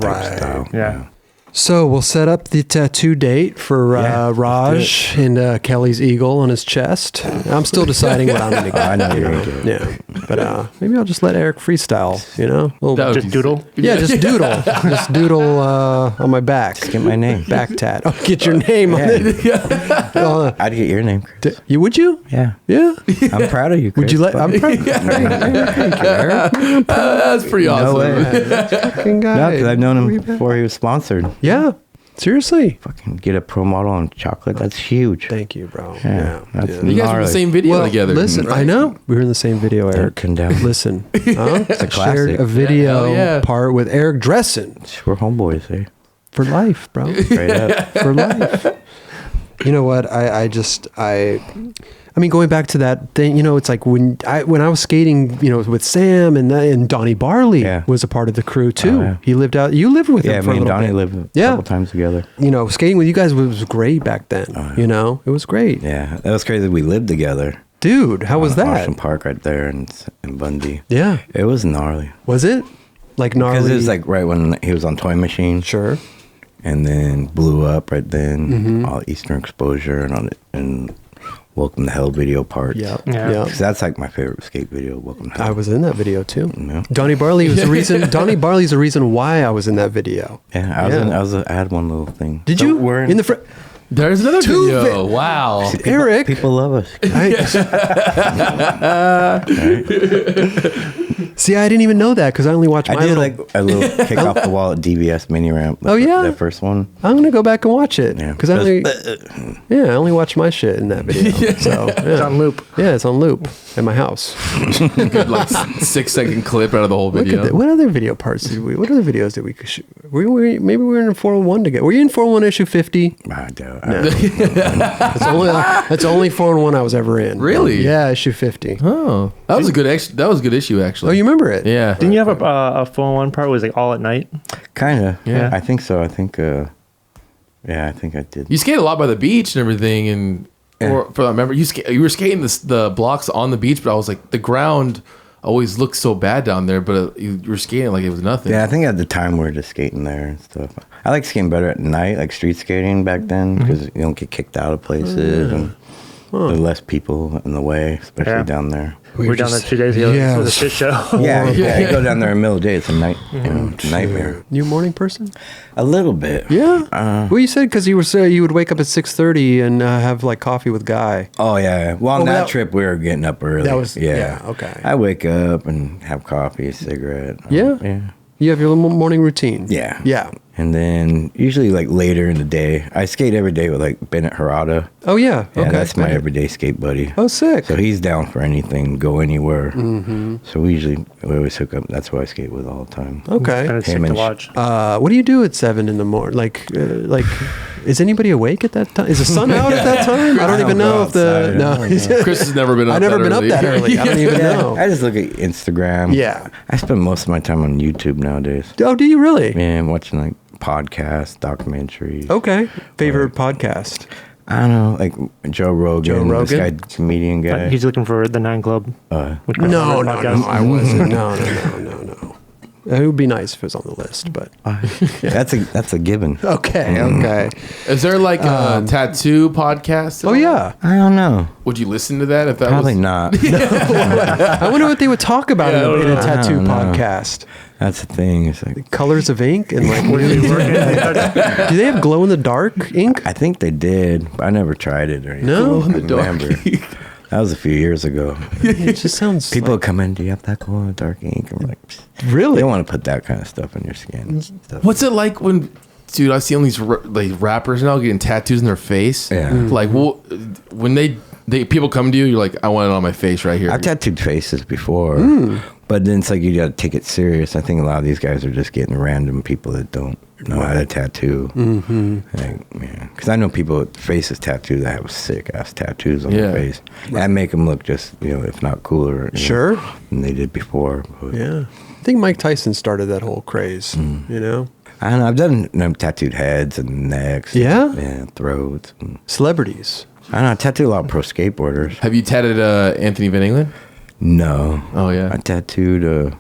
Right. style. Yeah. So we'll set up the tattoo date for Yeah, let's Raj and Kelly's eagle on his chest. I'm still deciding what I'm going to get. I know you're gonna do it. Yeah. But maybe I'll just let Eric freestyle, you know? Little- That would Just be doodle. yeah, just doodle. Just doodle on my back. Just get my name. Back tat. Oh, get your name on it. I'd get your name, Chris. You would you? Yeah. Yeah. I'm proud of you, Chris. Would you let? I'm proud. Thank you, Eric. That's pretty awesome. No way. Fucking guy. No, because I've known him Way back. before he was sponsored. Yeah. Seriously. Fucking get a pro model on chocolate. That's huge. Thank you, bro. Yeah, that's yeah. You guys were in the gnarly. same video Well, together. listen, right? I know we were in the same video, Eric. Condemn. Listen, huh? a Shared classic. a video hell yeah. part with Eric Dressen We're homeboys, eh? for life, bro. Straight up. For life. You know what? I mean, going back to that thing, you know, it's like when I was skating, you know, with Sam and Donnie Barley Yeah. was a part of the crew too. Oh, yeah. He lived out. You lived with Yeah, him for me a and little Donnie bit. lived a Yeah. couple times together. You know, skating with you guys was great back then. Oh, yeah. You know, it was great, Yeah, that was crazy. We lived together. dude. How was on that? Ocean Park right there in Bundy. Yeah, It was gnarly. was it like gnarly? Because it was like right when he was on Toy Machine. sure. And then blew up right then. Mm-hmm. All Eastern Exposure and Welcome to Hell video parts. Yep. Yeah. Yep. Because that's like my favorite skate video, Welcome to Hell. I was in that video too. Yeah. Donnie Barley was the reason. Donnie Barley's the reason why I was in that video. Yeah, I had one little thing. Did So you? We're in the front? There's another video. Wow. Eric. People love us. See, I didn't even know that because I only watched. I did like a little kick off the wall at DVS mini ramp. Oh, yeah? That first one. I'm gonna go back and watch it Yeah. because I only watched my shit in that video. So It's on loop. Yeah, it's on loop at my house. Good, like 6-second clip out of the whole Look video. at that. What other video parts did we? What other videos did we shoot? Maybe we were in 401 together. Were you in 401 issue 50? I don't. No. That's only 401 I was ever in. Really? Yeah, issue 50. Oh, that was a good. That was a good issue actually. Oh, you remember it? Yeah. Didn't you have a 401 part? Was like all at night? Kind of. Yeah. I think so. I think. I think I did. You skate a lot by the beach and everything, and or for I remember you were skating the blocks on the beach, but I was like the ground always looked so bad down there, but you were skating like it was nothing. Yeah, I think at the time we were just skating there and stuff. I like skating better at night, like street skating back then, because you don't get kicked out of places and there's less people in the way, especially down there. We were down there 2 days ago. Yeah, It was a shit show. Yeah, you go down there in the middle of the day, it's a night, it's a nightmare. You a morning person? A little bit. Yeah. Well, you said because you would wake up at 6:30 and have like coffee with Guy. Oh yeah. Well, on Oh, that that- trip we were getting up early. That was- yeah, okay. I wake up and have coffee, a cigarette. Yeah? Yeah. You have your little morning routine. Yeah. Yeah. And then usually like later in the day, I skate every day with like Bennett Harada. Oh yeah. Yeah, Okay. that's my everyday skate buddy. Oh, sick. So he's down for anything, go anywhere. Mm-hmm. So we always hook up. That's who I skate with all the time. Okay. And it's sick to watch. What do you do at 7 in the morning? Like, is anybody awake at that time? Is the sun out at that time? I don't even know if the no. Chris has never been up. I've never been early. up that early. I don't even know. I just look at Instagram. Yeah. I spend most of my time on YouTube nowadays. Oh, do you really? Yeah, I'm watching like podcasts, documentaries. Okay. Favorite podcast? I don't know, like Joe Rogan. Joe Rogan? This guy, comedian guy. He's looking for the 9 Club. With Chris No, on the podcast. I wasn't. No. It would be nice if it was on the list, but That's a given. okay. Is there like a tattoo podcast? Oh yeah. I don't know. Would you listen to that if that Probably was not. I wonder what they would talk about in a tattoo I don't know. podcast. That's the thing. It's like Colors of ink and like what do they have glow in the dark ink? I think they did, but I never tried it or anything. No? I remember. That was a few years ago. It just sounds People like, come in, do you have that glow in the dark ink? And we're like, psst. really. They don't want to put that kind of stuff in your skin. Stuff. What's it like when, dude? I see all these like rappers now getting tattoos in their face. Yeah. Like, well, when they people come to you, you're like, I want it on my face right here. I've tattooed faces before, but then it's like you got to take it serious. I think a lot of these guys are just getting random people that don't know how to tattoo. Mm-hmm. Like, yeah, because I know people with faces tattooed that have sick ass tattoos on their face. That make them look just, if not cooler, Sure. than they did before. But, Yeah. I think Mike Tyson started that whole craze, you know? I don't know. I've done tattooed heads and necks. Yeah? And throats. And, Celebrities. I don't know. I tattooed a lot of pro skateboarders. Have you tattooed Anthony Van England? No. Oh yeah. I tattooed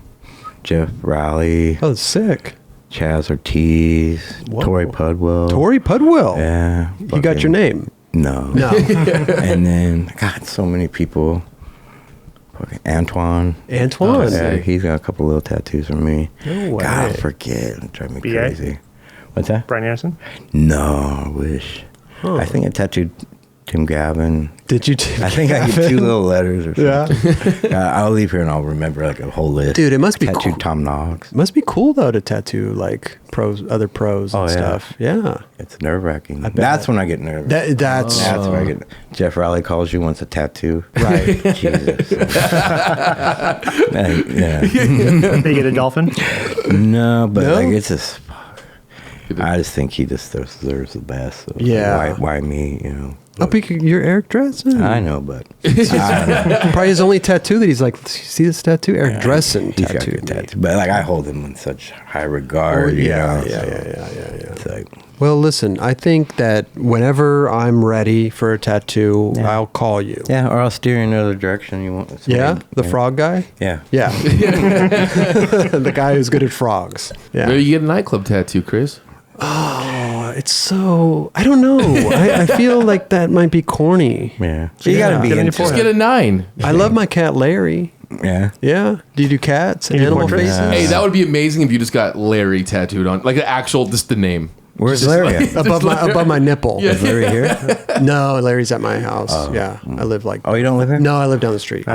Jeff Rowley, Oh, sick. Chaz Ortiz, Whoa. Tori Pudwell. Tori Pudwell. Yeah. You got your name? No. No. And then, God, so many people. Fucking Antoine. Antoine. Yeah, he's got a couple little tattoos from me. No way. God, I forget. It drives me BA? crazy. What's that? Brian Anderson. No, I wish. Huh. I think I tattooed Tim Gavin. Did you? I think I get 2 little letters or Yeah. something. I'll leave here and I'll remember like a whole list. Dude, it must be tattooed cool. Tom Knox. Must be cool though to tattoo like other pros and Oh, yeah. stuff. Yeah. It's nerve wracking. bet. That's when I get nervous. That's That's when I get. Jeff Rowley calls you, wants a tattoo. right. Jesus. Yeah. They get a dolphin. No, but No? like it's just. I just think he just deserves the best. So Yeah. Why me? Oh, you're Eric Dressen. I know, but I don't know. Probably his only tattoo that he's like, see this tattoo? Eric Dressen He's got tattooed good me. tattoo, but like I hold him in such high regard. Yeah. so It's like, Well, listen, I think that whenever I'm ready for a tattoo, I'll call you. yeah, or I'll steer you in another direction you want. Yeah? The frog guy? Yeah. Yeah. The guy who's good at frogs. Yeah. Maybe you get a nightclub tattoo, Chris. Oh, it's so, I don't know. I feel like that might be corny. Yeah. So you gotta be Get on your into Just it. get a 9. I love my cat Larry. Yeah. Yeah. Do you do cats? You do Animal portraits? faces? Hey, that would be amazing if you just got Larry tattooed on, like an actual, just the name. Where's Larry at? above my nipple. Is Larry here? No, Larry's at my house. Yeah, I live like. Oh, you don't live here? No, I live down the street.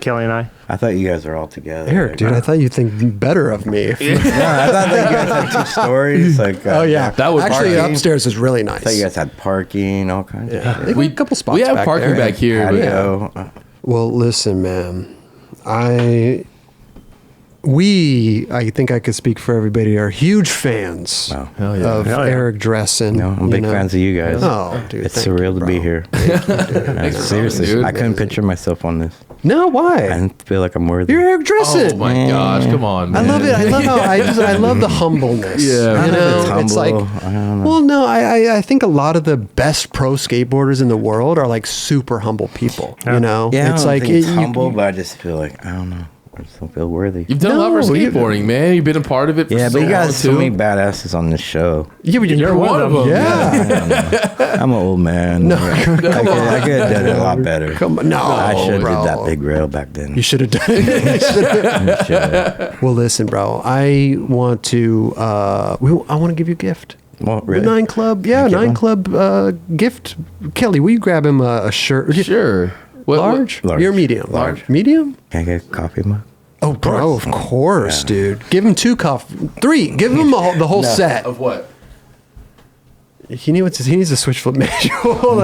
Kelly and I. I thought you guys were all together. Eric, dude, I thought you'd think better of me. No, I thought that you guys had 2 stories. Like, Oh yeah, That was actually parking. upstairs is really nice. I thought you guys had parking, all kinds of Yeah, shit. they got a couple spots. We have back parking there. back here. But Patio. Well, listen, man. I think I could speak for everybody, are huge fans Wow. Hell yeah. of Hell yeah. Eric Dressen. No, I'm big fans of you guys. Oh, dude, It's thank surreal you, to be bro. here. Thanks for Seriously, coming, dude. I couldn't picture myself on this. No, I why? didn't feel like I'm worthy. You're Eric Dressen. Oh my gosh, come on, I man. love it. I love how I love the humbleness. Yeah. you know, It's it's like, humble. I don't know. well, no, I think a lot of the best pro skateboarders in the world are like super humble people. You know, Yeah, it's I don't like think it's you- humble, but I just feel like I don't know. I just don't feel worthy. You've done a lot No, for you- skateboarding, man. You've been a part of it. For Yeah, so but you long, guys so too. many badasses on this show. Yeah, but You're one of them. Yeah. I don't know. I'm an old man. No, I could have done it a lot better. Come on, no, I should have bro. did that big rail back then. You should have done it. Should've. Well, listen, bro. I want to. I want to give you a gift. Well, The really? 9 Club. Yeah, Can I get 9 one? Club gift. Kelly, will you grab him a shirt? Sure. What- Large? Large. You're medium. Large. Medium? Can I get a coffee mug? Oh, bro, of course, dude. Give him 2 coffee. 3. Give him the whole set. Of what? He needs a switch flip manual.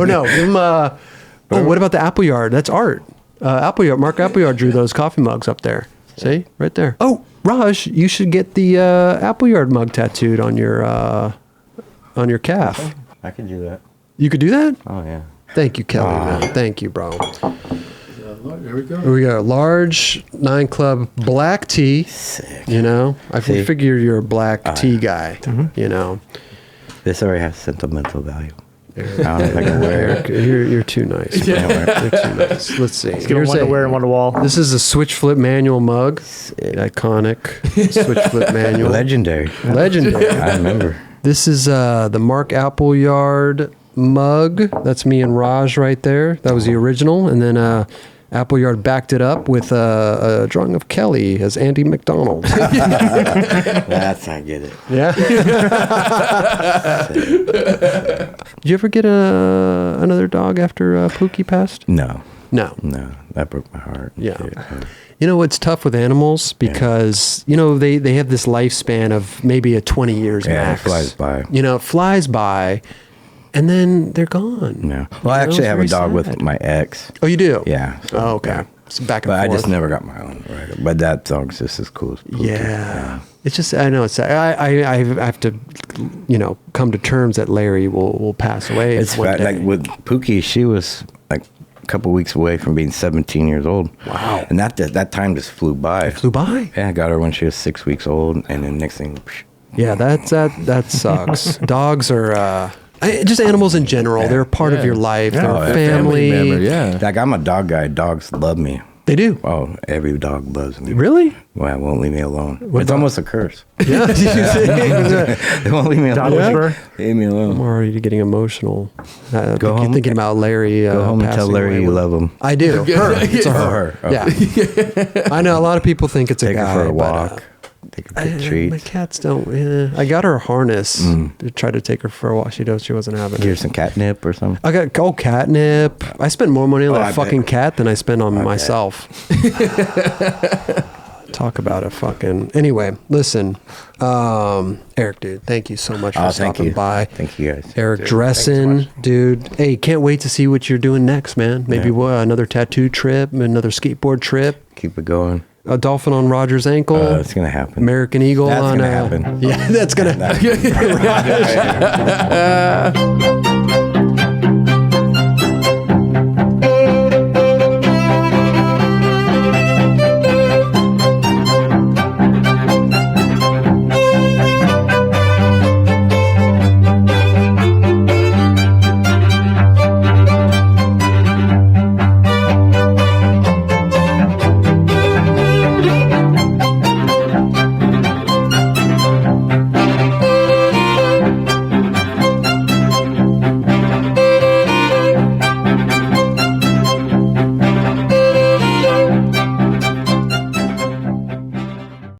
Or no, give him what about the Appleyard? That's art. Appleyard. Mark Appleyard drew those coffee mugs up there. See? Right there. Oh, Raj, you should get the Appleyard mug tattooed on your calf. I can do that. You could do that? Oh, yeah. Thank you, Kelly, man. Thank you, bro. Here we go. Here we go. Large 9 Club black tee. Sick. You know, I See? figure you're a black tee guy. You know, This already has sentimental value. I don't know if I can wear Eric, it. you're too nice. Bro. You're too nice. Let's see. Give him Here's one to a- wear and one to wall. This is a switch flip manual mug. Iconic switch flip manual. Legendary. Legendary. I remember. This is the Mark Appleyard mug. That's me and Raj right there. That was the original. And then Appleyard backed it up with a drawing of Kelly as Andy McDonald. That's I get it. Yeah. Did you ever get another dog after Pookie passed? No. No. No. That broke my heart. Yeah. Shit. You know, it's tough with animals because, you know, they have this lifespan of maybe a 20 years Yeah, max. it flies by. You know, it flies by and then they're gone. No. Well, I You know, actually it's have a very dog sad. with my ex. Oh, you do? Yeah. so, Oh, okay. yeah. So back and But I forth. just never got my own. Right. But that dog's just as cool as Pookie. Yeah. It's just, I know it's, I have to, you know, come to terms that Larry will pass away. It's one fat. day. Like with Pookie, she was like a couple weeks away from being 17 years old. Wow. And that time just flew by. Flew by. Yeah, I got her when she was 6 weeks old, and then next thing, psh, Yeah, that sucks. Dogs are just animals in general. Yeah. They're a part of Yeah. your life. Yeah. They're Oh, a yeah. family. member, yeah. like I'm a dog guy. Dogs love me. They do. Oh, every dog loves me. Really? Well, it won't leave me alone. What It's dog? almost a curse. Yeah. They won't leave me Dog alone. whisperer. Leave me I'm alone. already getting emotional. Go home. Thinking about Larry. Go home and tell passing Larry away. you love him. I do. Her. It's a Oh, her. her. Oh. Yeah. I know a lot of people think it's Take a guy. her for a but, walk. Take her to my treats. cats don't. I got her a harness to try to take her for a walk. She wasn't having Give her it. some catnip or something. I got catnip. I spend more money on Oh, that I fucking bet. cat than I spend on bet. myself. Talk about a fucking. Anyway, listen, Eric, dude, thank you so much for Oh, thank stopping you. by. Thank you guys. Eric Dude, thanks so Dressen, much. dude. Hey, can't wait to see what you're doing next, man. Maybe Yeah. another tattoo trip, another skateboard trip, Keep it going. a dolphin on Roger's ankle, It's gonna happen. American Eagle That's on gonna happen. Yeah, that's gonna. That's-